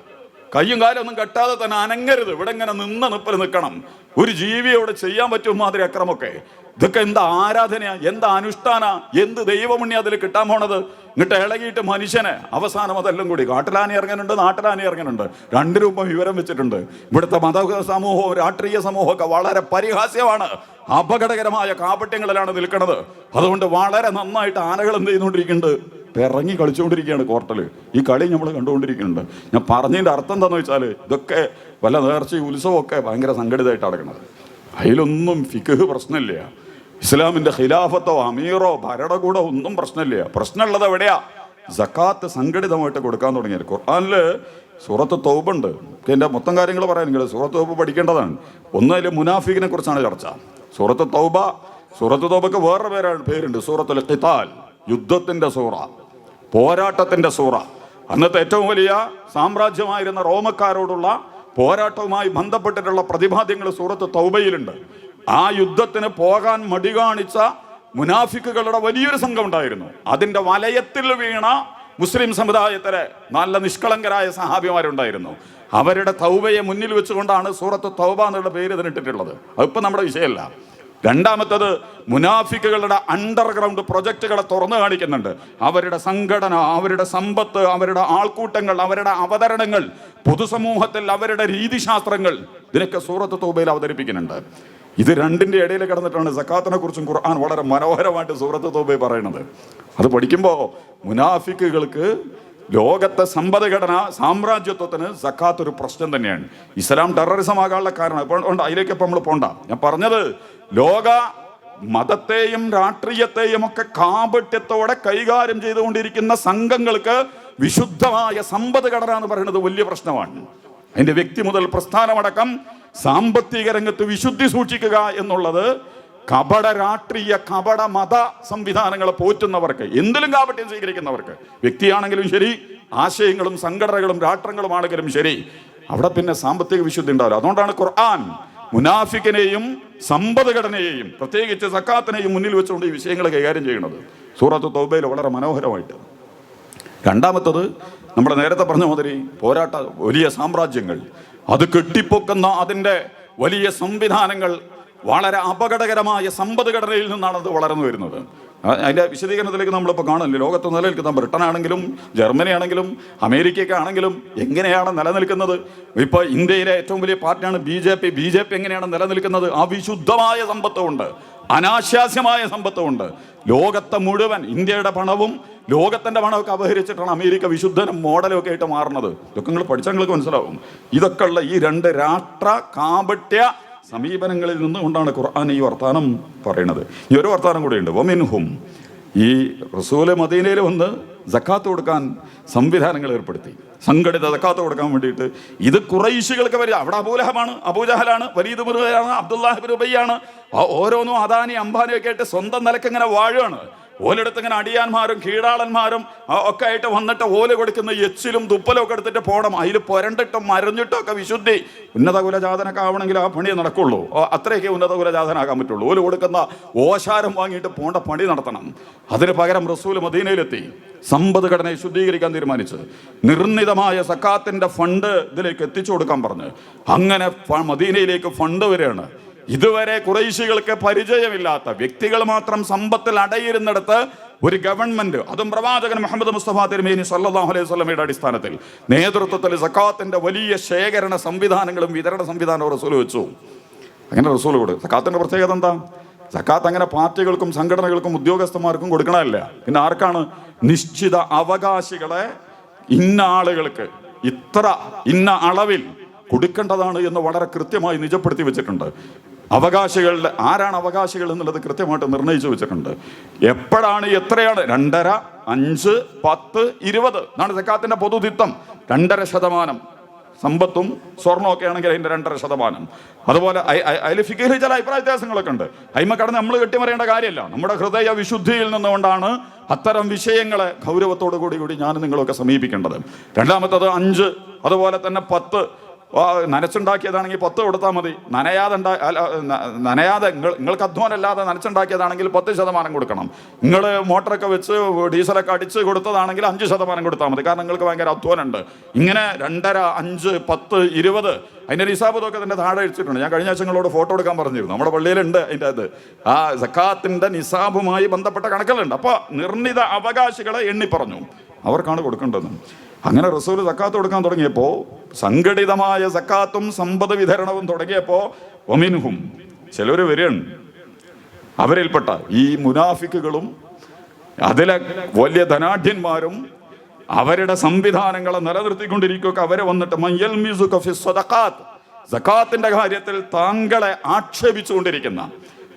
കയ്യും കാലും ഒന്നും കെട്ടാതെ തന്നെ അനങ്ങരുത്. ഇവിടെ ഇങ്ങനെ നിപ്പിൽ നിൽക്കണം. ഒരു ജീവിയോട് ചെയ്യാൻ പറ്റും മാതിരി അക്രമമൊക്കെ. ഇതൊക്കെ എന്താ ആരാധനയാ, എന്താ അനുഷ്ഠാന, എന്ത് ദൈവമുണ്ണി അതിൽ കിട്ടാൻ പോണത്? ഇങ്ങോട്ട് ഇളകിയിട്ട് മനുഷ്യനെ അവസാനം അതെല്ലാം കൂടി കാട്ടിലാനി ഇറങ്ങുന്നുണ്ട്, നാട്ടിലാനി ഇറങ്ങുന്നുണ്ട്. രണ്ട് രൂപം വിവരം വെച്ചിട്ടുണ്ട്. ഇവിടുത്തെ മത സമൂഹവും രാഷ്ട്രീയ സമൂഹമൊക്കെ വളരെ പരിഹാസ്യമാണ്, അപകടകരമായ കാപട്യങ്ങളിലാണ് നിൽക്കുന്നത്. അതുകൊണ്ട് വളരെ നന്നായിട്ട് ആനകൾ എന്ത് ചെയ്യുന്നുകൊണ്ടിരിക്കുന്നുണ്ട്, ഇറങ്ങി കളിച്ചുകൊണ്ടിരിക്കുകയാണ് കോർട്ടിൽ. ഈ കളി നമ്മൾ കണ്ടുകൊണ്ടിരിക്കുന്നുണ്ട്. ഞാൻ പറഞ്ഞതിൻ്റെ അർത്ഥം എന്താണെന്ന് വെച്ചാൽ ഇതൊക്കെ വല്ല നേർച്ചയും ഉത്സവമൊക്കെ ഭയങ്കര സംഘടിതമായിട്ട് നടക്കുന്നത്. അതിലൊന്നും ഫിഖ് പ്രശ്നമില്ല. ഇസ്ലാമിൻ്റെ ഖിലാഫത്തോ അമീറോ ഭരണകൂടോ ഒന്നും പ്രശ്നമില്ല. പ്രശ്നമുള്ളത് എവിടെയാ? സക്കാത്ത് സംഘടിതമായിട്ട് കൊടുക്കാൻ തുടങ്ങിയത്. ഖുർആനിൽ സൂറത്ത് തൗബ ഉണ്ട്. എൻ്റെ മൊത്തം കാര്യങ്ങൾ പറയാനെങ്കിൽ സൂറത്ത് തൗബ പഠിക്കേണ്ടതാണ്. ഒന്നതിൽ മുനാഫിഖിനെ കുറിച്ചാണ് ചർച്ച. സൂറത്ത് തൗബക്ക് വേറൊരു പേരുണ്ട്, സൂറത്തുൽ ഖിതാൽ, യുദ്ധത്തിൻ്റെ സൂറ, പോരാട്ടത്തിൻ്റെ സൂറ. അന്നത്തെ ഏറ്റവും വലിയ സാമ്രാജ്യമായിരുന്ന റോമക്കാരോടുള്ള പോരാട്ടവുമായി ബന്ധപ്പെട്ടിട്ടുള്ള പ്രതിപാദ്യങ്ങൾ സൂറത്ത് തൗബയിലുണ്ട്. ആ യുദ്ധത്തിന് പോകാൻ മടി കാണിച്ച മുനാഫിക്കുകളുടെ വലിയൊരു സംഘം ഉണ്ടായിരുന്നു. അതിൻ്റെ വലയത്തിൽ വീണ മുസ്ലിം സമുദായത്തിലെ നല്ല നിഷ്കളങ്കരായ സഹാബിമാരുണ്ടായിരുന്നു. അവരുടെ തൗബയെ മുന്നിൽ വെച്ചുകൊണ്ടാണ് സൂറത്ത് തൗബ എന്നുള്ള പേര് ഇതിനിട്ടിട്ടുള്ളത്. അതിപ്പോൾ നമ്മുടെ വിഷയമല്ല. രണ്ടാമത്തത് മുനാഫിക്കുകളുടെ അണ്ടർഗ്രൗണ്ട് പ്രൊജക്റ്റുകളെ തുറന്നു കാണിക്കുന്നുണ്ട്. അവരുടെ സംഘടന, അവരുടെ സമ്പത്ത്, അവരുടെ ആൾക്കൂട്ടങ്ങൾ, അവരുടെ അവതരണങ്ങൾ, പൊതുസമൂഹത്തിൽ അവരുടെ രീതിശാസ്ത്രങ്ങൾ, ഇതിനൊക്കെ സൂറത്ത് തൗബയിൽ അവതരിപ്പിക്കുന്നുണ്ട്. ഇത് രണ്ടിൻ്റെ ഇടയിൽ കിടന്നിട്ടാണ് സക്കാത്തിനെ കുറിച്ചും ഖുർആൻ വളരെ മനോഹരമായിട്ട് സൂറത്ത് തൗബയിൽ പറയുന്നത്. അത് പഠിക്കുമ്പോൾ മുനാഫിക്കുകൾക്ക് ലോകത്തെ സമ്പദ്ഘടന സാമ്രാജ്യത്വത്തിന് സക്കാത്ത് ഒരു പ്രശ്നം തന്നെയാണ്. ഇസ്ലാം ടെററിസം ആകാനുള്ള കാരണം അതിലേക്ക് ഇപ്പം നമ്മൾ പോണ്ട. ഞാൻ പറഞ്ഞത് ലോക മതത്തെയും രാഷ്ട്രീയത്തെയും ഒക്കെ കാപട്യത്തോടെ കൈകാര്യം ചെയ്തുകൊണ്ടിരിക്കുന്ന സംഘങ്ങൾക്ക് വിശുദ്ധമായ സമ്പദ്ഘടന എന്ന് പറയുന്നത് വലിയ പ്രശ്നമാണ്. അതിൻ്റെ വ്യക്തി മുതൽ പ്രസ്ഥാനമടക്കം സാമ്പത്തിക രംഗത്ത് വിശുദ്ധി സൂക്ഷിക്കുക എന്നുള്ളത് കപട രാഷ്ട്രീയ കപട മത സംവിധാനങ്ങളെ പോറ്റുന്നവർക്ക്, എന്തിലും കാപട്യം സ്വീകരിക്കുന്നവർക്ക്, വ്യക്തിയാണെങ്കിലും ശരി, ആശയങ്ങളും സംഘടനകളും രാഷ്ട്രങ്ങളുമാണെങ്കിലും ശരി, അവിടെ പിന്നെ സാമ്പത്തിക വിശുദ്ധി ഉണ്ടാവില്ല. അതുകൊണ്ടാണ് ഖുർആൻ മുനാഫിക്കിനെയും സമ്പദ്ഘടനയെയും പ്രത്യേകിച്ച് സക്കാത്തിനെയും മുന്നിൽ വെച്ചുകൊണ്ട് ഈ വിഷയങ്ങൾ കൈകാര്യം ചെയ്യുന്നത് സൂറത്ത് തൗബയിൽ വളരെ മനോഹരമായിട്ട്. രണ്ടാമത്തത് നമ്മുടെ നേരത്തെ പറഞ്ഞ മാതിരി പോരാട്ട വലിയ സാമ്രാജ്യങ്ങൾ, അത് കെട്ടിപ്പൊക്കുന്ന അതിൻ്റെ വലിയ സംവിധാനങ്ങൾ വളരെ അപകടകരമായ സമ്പദ്ഘടനയിൽ നിന്നാണ് അത് വളർന്നു വരുന്നത്. അതിൻ്റെ വിശദീകരണത്തിലേക്ക് നമ്മളിപ്പോൾ കാണില്ല. ലോകത്ത് നിലനിൽക്കുന്ന ബ്രിട്ടനാണെങ്കിലും ജർമ്മനി ആണെങ്കിലും അമേരിക്കയൊക്കെ ആണെങ്കിലും എങ്ങനെയാണ് നിലനിൽക്കുന്നത്? ഇപ്പോൾ ഇന്ത്യയിലെ ഏറ്റവും വലിയ പാർട്ടിയാണ് ബി ജെ പി എങ്ങനെയാണ് നിലനിൽക്കുന്നത്? ആ വിശുദ്ധമായ സമ്പത്തുമുണ്ട്, അനാശാസ്യമായ സമ്പത്തുമുണ്ട്. ലോകത്തെ മുഴുവൻ ഇന്ത്യയുടെ പണവും ലോകത്തിൻ്റെ പണമൊക്കെ അപഹരിച്ചിട്ടാണ് അമേരിക്ക വിശുദ്ധനും മോഡലും ഒക്കെ ആയിട്ട് മാറുന്നത്. ഇതൊക്കെ നിങ്ങൾ പഠിച്ചാൽ നിങ്ങൾക്ക് മനസ്സിലാവും. ഇതൊക്കെ ഉള്ള ഈ രണ്ട് രാഷ്ട്ര കാപട്യ സമീപനങ്ങളിൽ നിന്നുകൊണ്ടാണ് ഖുർആൻ ഈ വർത്താനം പറയുന്നത്. ഈ ഒരു വർത്താനം കൂടെയുണ്ട്. വമിൻഹും, ഈ റസൂല് മദീനയിൽ വന്ന് സക്കാത്ത് കൊടുക്കാൻ സംവിധാനങ്ങൾ ഏർപ്പെടുത്തി, സംഘടിത സക്കാത്ത് കൊടുക്കാൻ വേണ്ടിയിട്ട്. ഇത് ഖുറൈശികൾക്ക് വരിക. അവിടെ അബൂലഹബാണ്, അബൂജഹലാണ്, വലീദ് മുറുകയാണ്, അബ്ദുല്ലാഹിബിൻ ഉബയ്യാണ്. ഓരോന്നും അദാനി അംബാനിയൊക്കെ ആയിട്ട് സ്വന്തം നിലക്ക് ഇങ്ങനെ വാഴുകയാണ്. ഓലെടുത്ത് ഇങ്ങനെ അടിയാന്മാരും കീഴാളന്മാരും ഒക്കെ ആയിട്ട് വന്നിട്ട് ഓല് കൊടുക്കുന്ന എച്ചിലും തുപ്പലും ഒക്കെ എടുത്തിട്ട് പോകണം. അതിൽ പുരണ്ടിട്ടും മരഞ്ഞിട്ടും ഒക്കെ വിശുദ്ധി. ഉന്നത കുലജാതനൊക്കെ ആവണമെങ്കിൽ ആ പണി നടക്കുള്ളൂ. അത്രയൊക്കെ ഉന്നത കുലജാതനാകാൻ പറ്റുള്ളൂ. ഓല് കൊടുക്കുന്ന ഓശാരം വാങ്ങിയിട്ട് പോണ്ട പണി നടത്തണം. അതിന് പകരം റസൂൽ മദീനയിലെത്തി സമ്പദ്ഘടനയെ ശുദ്ധീകരിക്കാൻ തീരുമാനിച്ച് നിർണിതമായ സക്കാത്തിന്റെ ഫണ്ട് ഇതിലേക്ക് എത്തിച്ചു കൊടുക്കാൻ പറഞ്ഞ് അങ്ങനെ മദീനയിലേക്ക് ഫണ്ട് വരികയാണ്. ഇതുവരെ ഖുറൈശികൾക്ക് പരിചയമില്ലാത്ത വ്യക്തികൾ മാത്രം സമ്പത്തിൽ അടയിരുന്നിടത്ത് ഒരു ഗവൺമെന്റ്, അതും പ്രവാചകൻ മുഹമ്മദ് മുസ്തഫ തിരുമേനി സല്ലല്ലാഹു അലൈഹി വസല്ലമയുടെ അടിസ്ഥാനത്തിൽ നേതൃത്വത്തിൽ സക്കാത്തിന്റെ വലിയ ശേഖരണ സംവിധാനങ്ങളും വിതരണ സംവിധാനവും റസൂൽ വെച്ചു. അങ്ങനെ റസൂൽ കൊടുക്കും. സക്കാത്തിന്റെ പ്രത്യേകത എന്താ? സക്കാത്ത് അങ്ങനെ പാർട്ടികൾക്കും സംഘടനകൾക്കും ഉദ്യോഗസ്ഥന്മാർക്കും കൊടുക്കണമല്ല. പിന്നെ ആർക്കാണ്? നിശ്ചിത അവകാശികളെ ഇന്ന ആളുകൾക്ക് ഇന്ന അളവിൽ കൊടുക്കേണ്ടതാണ് എന്ന് വളരെ കൃത്യമായി നിജപ്പെടുത്തി വെച്ചിട്ടുണ്ട്. അവകാശികളുടെ ആരാണ് അവകാശികൾ എന്നുള്ളത് കൃത്യമായിട്ട് നിർണയിച്ചു വെച്ചിട്ടുണ്ട്. എപ്പോഴാണ്, എത്രയാണ്? 2.5, 5, 10, 20 എന്നാണ് സക്കാത്തിന്റെ പൊതുതിത്വം. 2.5% സമ്പത്തും സ്വർണ്ണമൊക്കെ ആണെങ്കിൽ അതിൻ്റെ 2.5%. അതുപോലെ അതിൽ ഫിഖിൽ ചില അഭിപ്രായ വ്യത്യാസങ്ങളൊക്കെ ഉണ്ട്. അയിമ കടന്ന് നമ്മൾ കെട്ടിമറിയേണ്ട കാര്യമല്ല. നമ്മുടെ ഹൃദയ വിശുദ്ധിയിൽ നിന്നുകൊണ്ടാണ് അത്തരം വിഷയങ്ങളെ ഗൗരവത്തോടു കൂടി ഞാൻ നിങ്ങളൊക്കെ സമീപിക്കേണ്ടത്. രണ്ടാമത്തത് 5, അതുപോലെ തന്നെ 10. നനച്ചുണ്ടാക്കിയതാണെങ്കിൽ 10 കൊടുത്താൽ മതി. നനയാതെ നിങ്ങൾക്ക് അധ്വാനമല്ലാതെ നനച്ചുണ്ടാക്കിയതാണെങ്കിൽ 10% കൊടുക്കണം. നിങ്ങൾ മോട്ടറൊക്കെ വെച്ച് ഡീസലൊക്കെ അടിച്ച് കൊടുത്തതാണെങ്കിൽ 5% കൊടുത്താൽ മതി. കാരണം നിങ്ങൾക്ക് ഭയങ്കര അധ്വാനമുണ്ട്. ഇങ്ങനെ 2.5, 5, 10, 20 അതിൻ്റെ നിസാബതൊക്കെ തന്നെ താഴെ അടിച്ചിട്ടുണ്ട്. ഞാൻ കഴിഞ്ഞ ആഴ്ച നിങ്ങളോട് ഫോട്ടോ എടുക്കാൻ പറഞ്ഞിരുന്നു. നമ്മുടെ പള്ളിയിലുണ്ട് അതിൻ്റെ അത്. ആ സക്കാത്തിൻ്റെ നിസാബുമായി ബന്ധപ്പെട്ട കണക്കുകളുണ്ട്. അപ്പോൾ നിർണിത അവകാശികളെ എണ്ണി പറഞ്ഞു അവർക്കാണ് കൊടുക്കേണ്ടത്. അങ്ങനെ റസൂൽ സക്കാത്ത് കൊടുക്കാൻ തുടങ്ങിയപ്പോൾ, സംഘടിതമായ സക്കാത്തും സമ്പദ് വിതരണവും തുടങ്ങിയപ്പോൾ ഒമിൻഹും ചിലർ വരികയാണ്. അവരിൽപ്പെട്ട ഈ മുനാഫിക്കുകളും അതിലെ വലിയ ധനാഢ്യന്മാരും അവരുടെ സംവിധാനങ്ങളെ നിലനിർത്തിക്കൊണ്ടിരിക്കുക. അവരെ വന്നിട്ട് മയ്യൽമിസുക ഫി സദഖാത്ത്, സക്കാത്തിന്റെ കാര്യത്തിൽ താങ്കളെ ആക്ഷേപിച്ചുകൊണ്ടിരിക്കുന്ന,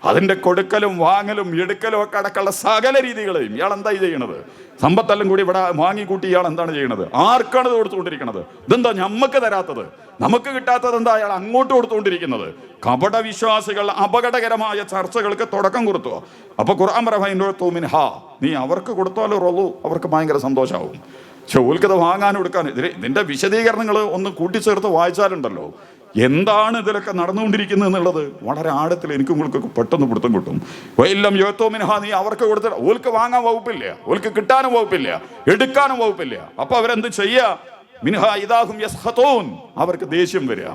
അതിന്റെ കൊടുക്കലും വാങ്ങലും എടുക്കലും ഒക്കെ അടക്കമുള്ള സകല രീതികളെയും ഇയാൾ എന്തായി ചെയ്യണത്? സമ്പത്തെല്ലാം കൂടി ഇവിടെ വാങ്ങിക്കൂട്ടി ഇയാൾ എന്താണ് ചെയ്യണത്? ആർക്കാണ് ഇത് കൊടുത്തുകൊണ്ടിരിക്കുന്നത്? ഇതെന്താ ഞമ്മക്ക് തരാത്തത്? നമുക്ക് കിട്ടാത്തത് എന്താ അയാൾ അങ്ങോട്ട് കൊടുത്തുകൊണ്ടിരിക്കുന്നത്? കപട വിശ്വാസികൾ അപകടകരമായ ചർച്ചകൾക്ക് തുടക്കം കൊടുത്തു. അപ്പൊ ഖുർആൻ പറയുന്ന നീ അവർക്ക് കൊടുത്താലോ റോളൂ, അവർക്ക് ഭയങ്കര സന്തോഷമാവും. പക്ഷെ ഓൽക്കത് വാങ്ങാനും എടുക്കാനും ഇതിന്റെ വിശദീകരണങ്ങൾ ഒന്ന് കൂട്ടിച്ചേർത്ത് വായിച്ചാലുണ്ടല്ലോ എന്താണ് ഇതിലൊക്കെ നടന്നുകൊണ്ടിരിക്കുന്നത് എന്നുള്ളത് വളരെ ആഴത്തിൽ എനിക്കും ഉങ്ങൾക്കൊക്കെ പെട്ടെന്ന് പിടുത്തം കിട്ടും. വൈല്ലം യോത്തോമിൻഹ, നീ അവർക്ക് കൊടുത്തിട്ട് ഓൽക്ക് വാങ്ങാൻ വകുപ്പില്ല, ഓൽക്ക് കിട്ടാനും വകുപ്പില്ല, എടുക്കാനും വകുപ്പില്ല. അപ്പൊ അവരെന്ത് ചെയ്യാ? മിൻഹ ഇദാഹും യസ്ഖതൂൻ, അവർക്ക് ദേഷ്യം വരിക,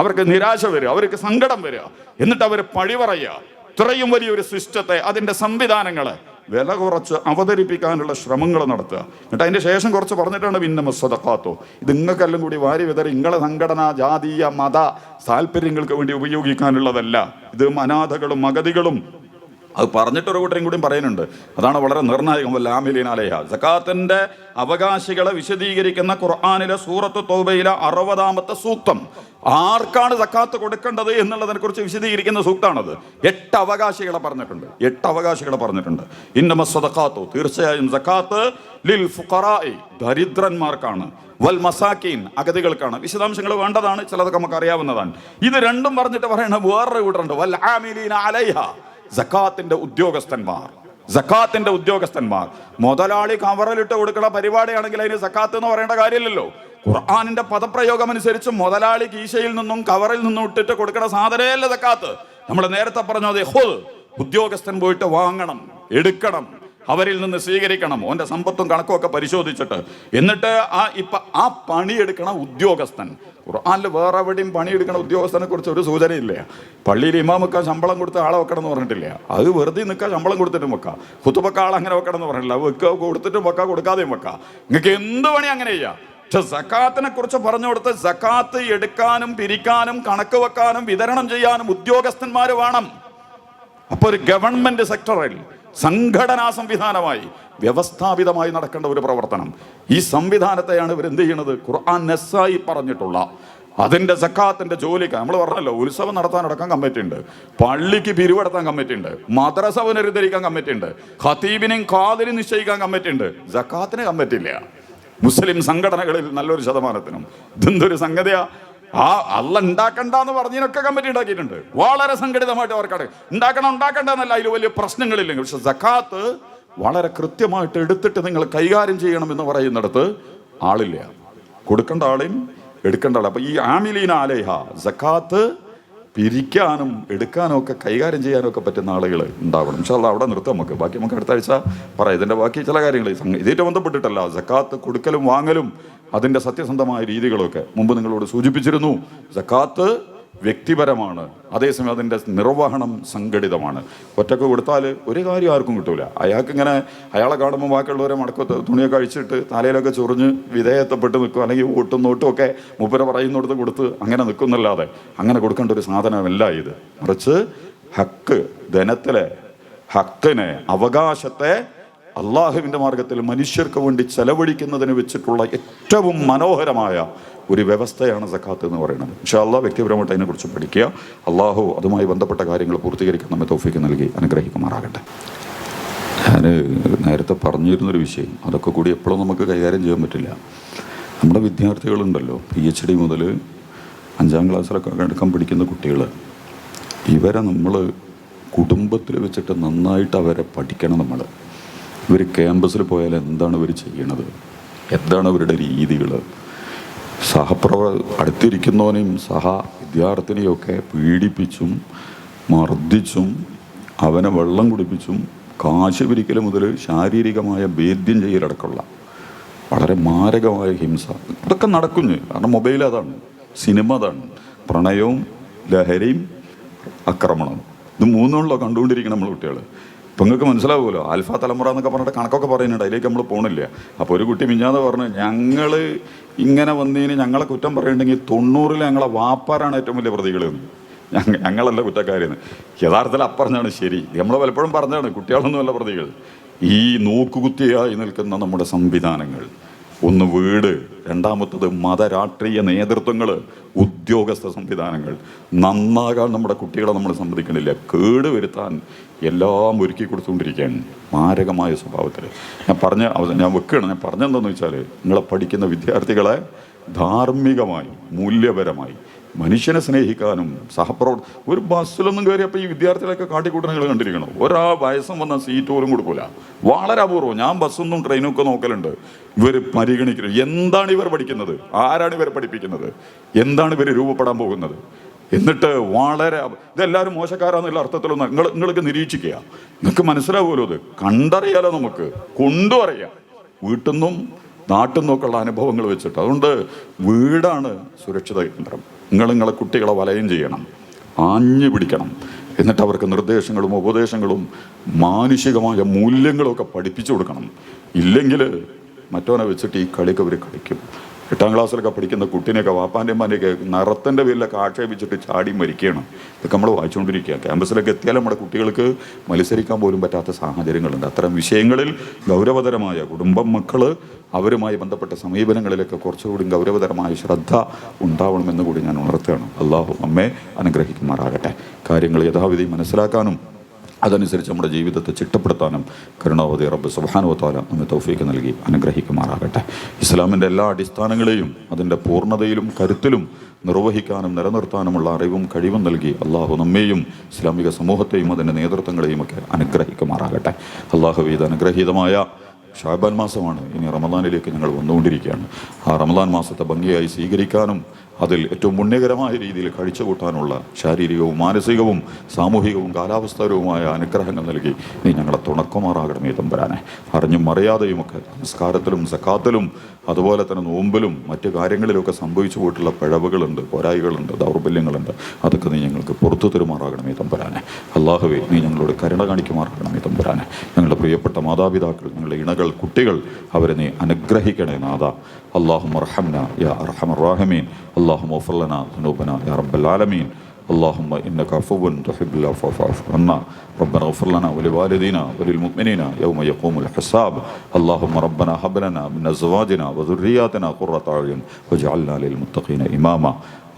അവർക്ക് നിരാശ വരിക, അവർക്ക് സങ്കടം വരിക. എന്നിട്ട് അവർ പഴി പറയുക. ഇത്രയും വലിയൊരു സിസ്റ്റത്തെ, അതിന്റെ സംവിധാനങ്ങളെ വില കുറച്ച് അവതരിപ്പിക്കാനുള്ള ശ്രമങ്ങൾ നടത്തുക. എന്നിട്ട് അതിൻ്റെ ശേഷം കുറച്ച് പറഞ്ഞിട്ടാണ് പിന്നെ സദഖാത്തോ, ഇത് നിങ്ങൾക്കെല്ലാം കൂടി വാരി വിതറി നിങ്ങളെ സംഘടന, ജാതീയ മത താല്പര്യങ്ങൾക്ക് വേണ്ടി ഉപയോഗിക്കാനുള്ളതല്ല. ഇത് അനാഥകളും അഗതികളും, അത് പറഞ്ഞിട്ടൊരു കൂട്ടരും കൂടിയും പറയുന്നുണ്ട്. അതാണ് വളരെ നിർണായകം. വല്ലാമിലീനാലയ സക്കാത്തിന്റെ അവകാശികളെ വിശദീകരിക്കുന്ന ഖുർആനിലെ സൂറത്ത് തൗബയിലെ 60-ാമത്തെ സൂക്തം ആർക്കാണ് സക്കാത്ത് കൊടുക്കേണ്ടത് എന്നുള്ളതിനെ കുറിച്ച് വിശദീകരിക്കുന്ന സൂക്താണത്. 8 അവകാശികളെ പറഞ്ഞിട്ടുണ്ട്. 8 അവകാശികളെ പറഞ്ഞിട്ടുണ്ട്. ഇന്നമ സദഖാത്തു, തീർച്ചയായും സക്കാത്ത് ലിൽ ഫുഖറാഇ, ദരിദ്രന്മാർക്കാണ്, വൽ മസാക്കീൻ, അഗതികൾക്കാണ്. വിശദാംശങ്ങൾ വേണ്ടതാണ്, ചിലതൊക്കെ നമുക്ക് അറിയാവുന്നതാണ്. ഇത് രണ്ടും പറഞ്ഞിട്ട് പറയണ വേറൊരു കൂട്ടരുണ്ട്. വൽ ആമിലീന അലൈഹ, സക്കാത്തിന്റെ ഉദ്യോഗസ്ഥന്മാർ. സക്കാത്തിന്റെ ഉദ്യോഗസ്ഥന്മാർ, മുതലാളി കവറിലിട്ട് കൊടുക്കുന്ന പരിപാടിയാണെങ്കിൽ അതിന് സക്കാത്ത് എന്ന് പറയേണ്ട കാര്യമില്ലല്ലോ. ഖുർആനിന്റെ പദപ്രയോഗം അനുസരിച്ച് മുതലാളി കീശയിൽ നിന്നും കവറിൽ നിന്നും ഇട്ടിട്ട് കൊടുക്കുന്ന സാധനയല്ല സക്കാത്ത്. നമ്മൾ നേരത്തെ പറഞ്ഞത് ഉദ്യോഗസ്ഥൻ പോയിട്ട് വാങ്ങണം, എടുക്കണം, അവരിൽ നിന്ന് സ്വീകരിക്കണം, ഓന്റെ സമ്പത്തും കണക്കും ഒക്കെ പരിശോധിച്ചിട്ട്. എന്നിട്ട് ആ പണിയെടുക്കണ ഉദ്യോഗസ്ഥൻ, ഖുർആനിൽ വേറെ എവിടെയും പണിയെടുക്കണ ഉദ്യോഗസ്ഥനെ കുറിച്ച് ഒരു സൂചനയില്ല. പള്ളിയിൽ ഇമാം വെക്കാൻ ശമ്പളം കൊടുത്ത് ആളെ വെക്കണം എന്ന് പറഞ്ഞിട്ടില്ല. അത് വെറുതെ നിൽക്കാൻ ശമ്പളം കൊടുത്തിട്ടും വെക്കാം. ഖുതുബക്ക് ആൾ അങ്ങനെ വെക്കണം എന്ന് പറഞ്ഞില്ല. വെക്കുക, കൊടുത്തിട്ടും വെക്കാം, കൊടുക്കാതെയും വെക്കാം. നിങ്ങൾക്ക് എന്ത് പണി അങ്ങനെ ചെയ്യാം. പക്ഷെ സക്കാത്തിനെ കുറിച്ച് പറഞ്ഞു കൊടുത്ത് സക്കാത്ത് എടുക്കാനും പിരിക്കാനും കണക്ക് വെക്കാനും വിതരണം ചെയ്യാനും ഉദ്യോഗസ്ഥന്മാർ വേണം. അപ്പൊ ഒരു ഗവൺമെന്റ് സെക്ടറിൽ സംഘടനാ സംവിധാനമായി വ്യവസ്ഥാപിതമായി നടക്കേണ്ട ഒരു പ്രവർത്തനം. ഈ സംവിധാനത്തെയാണ് ഇവരെന്ത് ചെയ്യണത്? ഖുർആൻ നസ്സായി പറഞ്ഞിട്ടുള്ള അതിന്റെ സക്കാത്തിന്റെ ജോലിക്ക് നമ്മൾ പറഞ്ഞല്ലോ, ഉത്സവം നടത്താനടക്കം കമ്മിറ്റി ഉണ്ട്, പള്ളിക്ക് പിരിവെടുത്താൻ കമ്മിറ്റി ഉണ്ട്, മദ്രസ പുനരുദ്ധരിക്കാൻ കമ്മിറ്റി ഉണ്ട്, ഖതീബിനെയും ഖാദിനെയും നിശ്ചയിക്കാൻ കമ്മിറ്റി ഉണ്ട്. സക്കാത്തിന് കമ്മിറ്റി ഇല്ല മുസ്ലിം സംഘടനകളിൽ നല്ലൊരു ശതമാനത്തിനും. ഇതെന്തൊരു സംഗതിയാ! ആ അല്ല ഉണ്ടാക്കണ്ടെന്ന് പറഞ്ഞതിനൊക്കെ കമ്മിറ്റി ഉണ്ടാക്കിയിട്ടുണ്ട്. വളരെ സംഘടിതമായിട്ട് അവർക്കാണ് ഉണ്ടാക്കണ്ടെന്നല്ല, അതിൽ വലിയ പ്രശ്നങ്ങളില്ലെങ്കിൽ. പക്ഷെ സക്കാത്ത് വളരെ കൃത്യമായിട്ട് എടുത്തിട്ട് നിങ്ങൾ കൈകാര്യം ചെയ്യണം എന്ന് പറയുന്നിടത്ത് ആളില്ല. കൊടുക്കേണ്ട ആളെയും എടുക്കേണ്ട ആളെ. അപ്പൊ ഈ ആമിലീന അലൈഹ, സക്കാത്ത് പിരിക്കാനും എടുക്കാനും ഒക്കെ കൈകാര്യം ചെയ്യാനും ഒക്കെ പറ്റുന്ന ആളുകൾ ഉണ്ടാവണം. ഇൻഷാ അല്ലാഹ് അവിടെ നിർത്താം. ബാക്കി നമുക്ക് അടുത്ത ആഴ്ച പറയാം. ഇതിൻ്റെ ബാക്കി ചില കാര്യങ്ങൾ ഇതേറ്റ് ബന്ധപ്പെട്ടിട്ടല്ല, സക്കാത്ത് കൊടുക്കലും വാങ്ങലും അതിൻ്റെ സത്യസന്ധമായ രീതികളൊക്കെ മുമ്പ് നിങ്ങളോട് സൂചിപ്പിച്ചിരുന്നു. സക്കാത്ത് വ്യക്തിപരമാണ്, അതേസമയം അതിൻ്റെ നിർവഹണം സംഘടിതമാണ്. ഒറ്റക്ക് കൊടുത്താൽ ഒരു കാര്യം ആർക്കും കിട്ടൂല. അയാളെ കാണുമ്പോൾ ബാക്കിയുള്ളവരെ മടക്കത്ത് തുണിയൊക്കെ അഴിച്ചിട്ട് തലയിലൊക്കെ ചൊറിഞ്ഞ് വിധേയത്വപ്പെട്ട് നിൽക്കും, അല്ലെങ്കിൽ ഓട്ടും നോട്ടും ഒക്കെ മൂപ്പര പറയുന്നിടത്ത് കൊടുത്ത് അങ്ങനെ നിൽക്കുന്നല്ലാതെ അങ്ങനെ കൊടുക്കേണ്ട ഒരു സാധനമല്ല ഇത്. മറിച്ച് ഹക്ക്, ധനത്തിലെ ഹക്കിനെ, അവകാശത്തെ അള്ളാഹുവിൻ്റെ മാർഗത്തിൽ മനുഷ്യർക്ക് വേണ്ടി ചെലവഴിക്കുന്നതിന് വെച്ചിട്ടുള്ള ഏറ്റവും മനോഹരമായ ഒരു വ്യവസ്ഥയാണ് സക്കാത്ത് എന്ന് പറയുന്നത്. ഇൻഷാ അല്ലാഹ് വ്യക്തിപരമായിട്ട് അതിനെക്കുറിച്ച് പഠിക്കുക. അള്ളാഹു അതുമായി ബന്ധപ്പെട്ട കാര്യങ്ങൾ പൂർത്തീകരിക്കാൻ നമ്മെ തൗഫീക്ക് നൽകി അനുഗ്രഹിക്കുമാറാകട്ടെ. ഞാൻ നേരത്തെ പറഞ്ഞിരുന്നൊരു വിഷയം, അതൊക്കെ കൂടി എപ്പോഴും നമുക്ക് കൈകാര്യം ചെയ്യാൻ പറ്റില്ല. നമ്മുടെ വിദ്യാർത്ഥികളുണ്ടല്ലോ, PhD മുതൽ 5ാം ക്ലാസ്സിലൊക്കെ അടക്കം പഠിക്കുന്ന കുട്ടികൾ, ഇവരെ നമ്മൾ കുടുംബത്തിൽ വെച്ചിട്ട് നന്നായിട്ട് അവരെ പഠിക്കണം. ഇവർ ക്യാമ്പസിൽ പോയാൽ എന്താണ് ഇവർ ചെയ്യണത്, എന്താണ് അവരുടെ രീതികൾ, അടുത്തിരിക്കുന്നവനെയും വിദ്യാർത്ഥിനെയൊക്കെ പീഡിപ്പിച്ചും മർദ്ദിച്ചും അവനെ വെള്ളം കുടിപ്പിച്ചും കാശ് പിരിക്കൽ മുതൽ ശാരീരികമായ ഭേദ്യം ചെയ്യലടക്കമുള്ള വളരെ മാരകമായ ഹിംസ ഇതൊക്കെ നടക്കുന്നു. കാരണം മൊബൈൽ അതാണ്, സിനിമ അതാണ്, പ്രണയവും ലഹരിയും ആക്രമണവും, ഇത് മൂന്നുള്ളോ കണ്ടുകൊണ്ടിരിക്കണം നമ്മൾ കുട്ടികൾ. ഇപ്പം നിങ്ങൾക്ക് മനസ്സിലാവുമല്ലോ, ആൽഫ തലമുറ എന്നൊക്കെ പറഞ്ഞിട്ട് കണക്കൊക്കെ പറയുന്നുണ്ട്, അതിലേക്ക് നമ്മൾ പോകണില്ല. അപ്പോൾ ഒരു കുട്ടി മിഞ്ഞാതെ പറഞ്ഞു, ഞങ്ങൾ ഇങ്ങനെ വന്നതിന് ഞങ്ങളെ കുറ്റം പറയുന്നുണ്ടെങ്കിൽ 90-ൽ ഞങ്ങളെ വാപ്പാരാണ് ഏറ്റവും വലിയ പ്രതികളെന്ന്. ഞങ്ങളല്ല കുറ്റക്കാരെന്ന്. യഥാർത്ഥത്തിൽ അപ്പറഞ്ഞാണ് ശരി. നമ്മൾ പലപ്പോഴും പറഞ്ഞാണ് കുട്ടികളൊന്നുമല്ല പ്രതികൾ. ഈ നോക്കുകുത്തിയായി നിൽക്കുന്ന നമ്മുടെ സംവിധാനങ്ങൾ, ഒന്ന് വീട്, രണ്ടാമത്തത് മതരാഷ്ട്രീയ നേതൃത്വങ്ങൾ, ഉദ്യോഗസ്ഥ സംവിധാനങ്ങൾ, നന്നാകാൻ നമ്മുടെ കുട്ടികളെ നമ്മൾ സമ്മതിക്കണില്ല. കേട് വരുത്താൻ എല്ലാം ഒരുക്കി കൊടുത്തുകൊണ്ടിരിക്കുകയാണ് മാരകമായ സ്വഭാവത്തിൽ. ഞാൻ പറഞ്ഞെന്താണെന്ന് വെച്ചാൽ, നിങ്ങളെ പഠിക്കുന്ന വിദ്യാർത്ഥികളെ ധാർമ്മികമായി മൂല്യപരമായി മനുഷ്യനെ സ്നേഹിക്കാനും ഒരു ബസ്സിലൊന്നും കയറിയപ്പോൾ ഈ വിദ്യാർത്ഥികളൊക്കെ കാട്ടിക്കൂട്ടണങ്ങൾ കണ്ടിരിക്കണം. വയസ്സം വന്ന സീറ്റ് പോലും കൊടുക്കില്ല. വളരെ അപൂർവം. ഞാൻ ബസ്സൊന്നും ട്രെയിനും ഒക്കെ നോക്കലുണ്ട്. ഇവർ പരിഗണിക്കുന്നത് എന്താണ് ഇവർ പഠിക്കുന്നത്, ആരാണ് ഇവരെ പഠിപ്പിക്കുന്നത്, എന്താണ് ഇവർ രൂപപ്പെടാൻ പോകുന്നത്. എന്നിട്ട് ഇതെല്ലാവരും മോശക്കാരാന്നുള്ള അർത്ഥത്തിലൊന്നും നിങ്ങൾക്ക് നിരീക്ഷിക്കുക. നിങ്ങൾക്ക് മനസ്സിലാവുമല്ലോ, ഇത് കണ്ടറിയാലോ, നമുക്ക് കൊണ്ടും വീട്ടിൽ നിന്നും നാട്ടിൽ നിന്നൊക്കെയുള്ള അനുഭവങ്ങൾ വെച്ചിട്ട്. അതുകൊണ്ട് വീടാണ് സുരക്ഷിത കേന്ദ്രം. നിങ്ങളെ കുട്ടികളെ വലയം ചെയ്യണം, ആഞ്ഞു പിടിക്കണം. എന്നിട്ട് അവർക്ക് നിർദ്ദേശങ്ങളും ഉപദേശങ്ങളും മാനുഷികമായ മൂല്യങ്ങളൊക്കെ പഠിപ്പിച്ചു കൊടുക്കണം. ഇല്ലെങ്കിൽ മറ്റവനെ വെച്ചിട്ട് ഈ കളിയൊക്കെ അവർ കളിക്കും. 8ാം ക്ലാസ്സിലൊക്കെ പഠിക്കുന്ന കുട്ടീനെയൊക്കെ വാപ്പാൻ്റെ അമ്മാനെയൊക്കെ നിറത്തിൻ്റെ പേരിലൊക്കെ ആക്ഷേപിച്ചിട്ട് ചാടി മരിക്കണം. ഇതൊക്കെ നമ്മൾ വായിച്ചുകൊണ്ടിരിക്കുക. ക്യാമ്പസിലൊക്കെ എത്തിയാൽ നമ്മുടെ കുട്ടികൾക്ക് മത്സരിക്കാൻ പോലും പറ്റാത്ത സാഹചര്യങ്ങളുണ്ട്. അത്തരം വിഷയങ്ങളിൽ ഗൗരവതരമായ കുടുംബം, മക്കൾ, അവരുമായി ബന്ധപ്പെട്ട സമീപനങ്ങളിലൊക്കെ കുറച്ചുകൂടി ഗൗരവതരമായ ശ്രദ്ധ ഉണ്ടാവണമെന്ന് കൂടി ഞാൻ ഉണർത്തുകയാണ്. അള്ളാഹു നമ്മെ അനുഗ്രഹിക്കുമാറാകട്ടെ. കാര്യങ്ങൾ യഥാവിധി മനസ്സിലാക്കാനും അതനുസരിച്ച് നമ്മുടെ ജീവിതത്തെ ചിട്ടപ്പെടുത്താനും കരുണാവതി റബ്ബ് സുബ്ഹാനഹു വ തആല നമ്മെ തൗഫീഖ് നൽകി അനുഗ്രഹിക്കുമാറാകട്ടെ. ഇസ്ലാമിൻ്റെ എല്ലാ അടിസ്ഥാനങ്ങളെയും അതിൻ്റെ പൂർണ്ണതയിലും കരുത്തിലും നിർവഹിക്കാനും നിലനിർത്താനുമുള്ള അറിവും കഴിവും നൽകി അള്ളാഹു നമ്മെയും ഇസ്ലാമിക സമൂഹത്തെയും അതിൻ്റെ നേതൃത്വങ്ങളെയും ഒക്കെ അനുഗ്രഹിക്കുമാറാകട്ടെ. അള്ളാഹു ഇത് അനുഗ്രഹീതമായ ഷാബാൻ മാസമാണ്. ഇനി റമദാനിലേക്ക് ഞങ്ങൾ വന്നുകൊണ്ടിരിക്കുകയാണ്. ആ റമദാൻ മാസത്തെ ഭംഗിയായി സ്വീകരിക്കാനും അതിൽ ഏറ്റവും പുണ്യകരമായ രീതിയിൽ കഴിച്ചുകൂട്ടാനുള്ള ശാരീരികവും മാനസികവും സാമൂഹികവും കാലാവസ്ഥാപരവുമായ അനുഗ്രഹങ്ങൾ നൽകി നീ ഞങ്ങളെ തുണക്കുമാറാകണമേ തമ്പുരാനെ. അറിഞ്ഞും അറിയാതെയുമൊക്കെ നമസ്കാരത്തിലും സക്കാത്തിലും അതുപോലെ തന്നെ നോമ്പിലും മറ്റു കാര്യങ്ങളിലൊക്കെ സംഭവിച്ചു പോയിട്ടുള്ള പിഴവുകളുണ്ട്, പോരായികളുണ്ട്, ദൗർബല്യങ്ങളുണ്ട്. അതൊക്കെ നീ ഞങ്ങൾക്ക് പുറത്തു തരുമാറാകണമേ തമ്പുരാനെ. അള്ളാഹുവേ, നീ ഞങ്ങളോട് കരുണ കാണിക്കുമാറാകണമേ തമ്പുരാനെ. ഞങ്ങളുടെ പ്രിയപ്പെട്ട മാതാപിതാക്കൾ, ഞങ്ങളുടെ ഇണകൾ, കുട്ടികൾ, അവരെ നീ അനുഗ്രഹിക്കണേ നാഥ. اللهم ارحمنا يا ارحم الراحمين. اللهم اغفر لنا ذنوبنا يا رب العالمين. اللهم انك عفو تحب العفو فاعف عنا. ربنا اغفر لنا ولوالدينا وللمؤمنين يوم يقوم الحساب. اللهم ربنا هب لنا من ازواجنا وذرياتنا قرة اعين واجعلنا للمتقين اماما.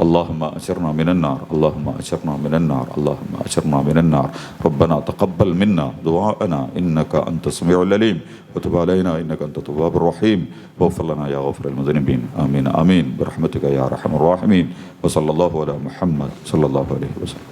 اللهم أجرنا من النار، اللهم أجرنا من النار، اللهم أجرنا من النار. ربنا تقبل منا دعاءنا إنك أنت السميع العليم وتب علينا إنك أنت التواب الرحيم واغفر لنا يا غافر المذنبين. آمين آمين برحمتك يا أرحم الراحمين. وصلى الله على محمد صلى الله عليه وسلم.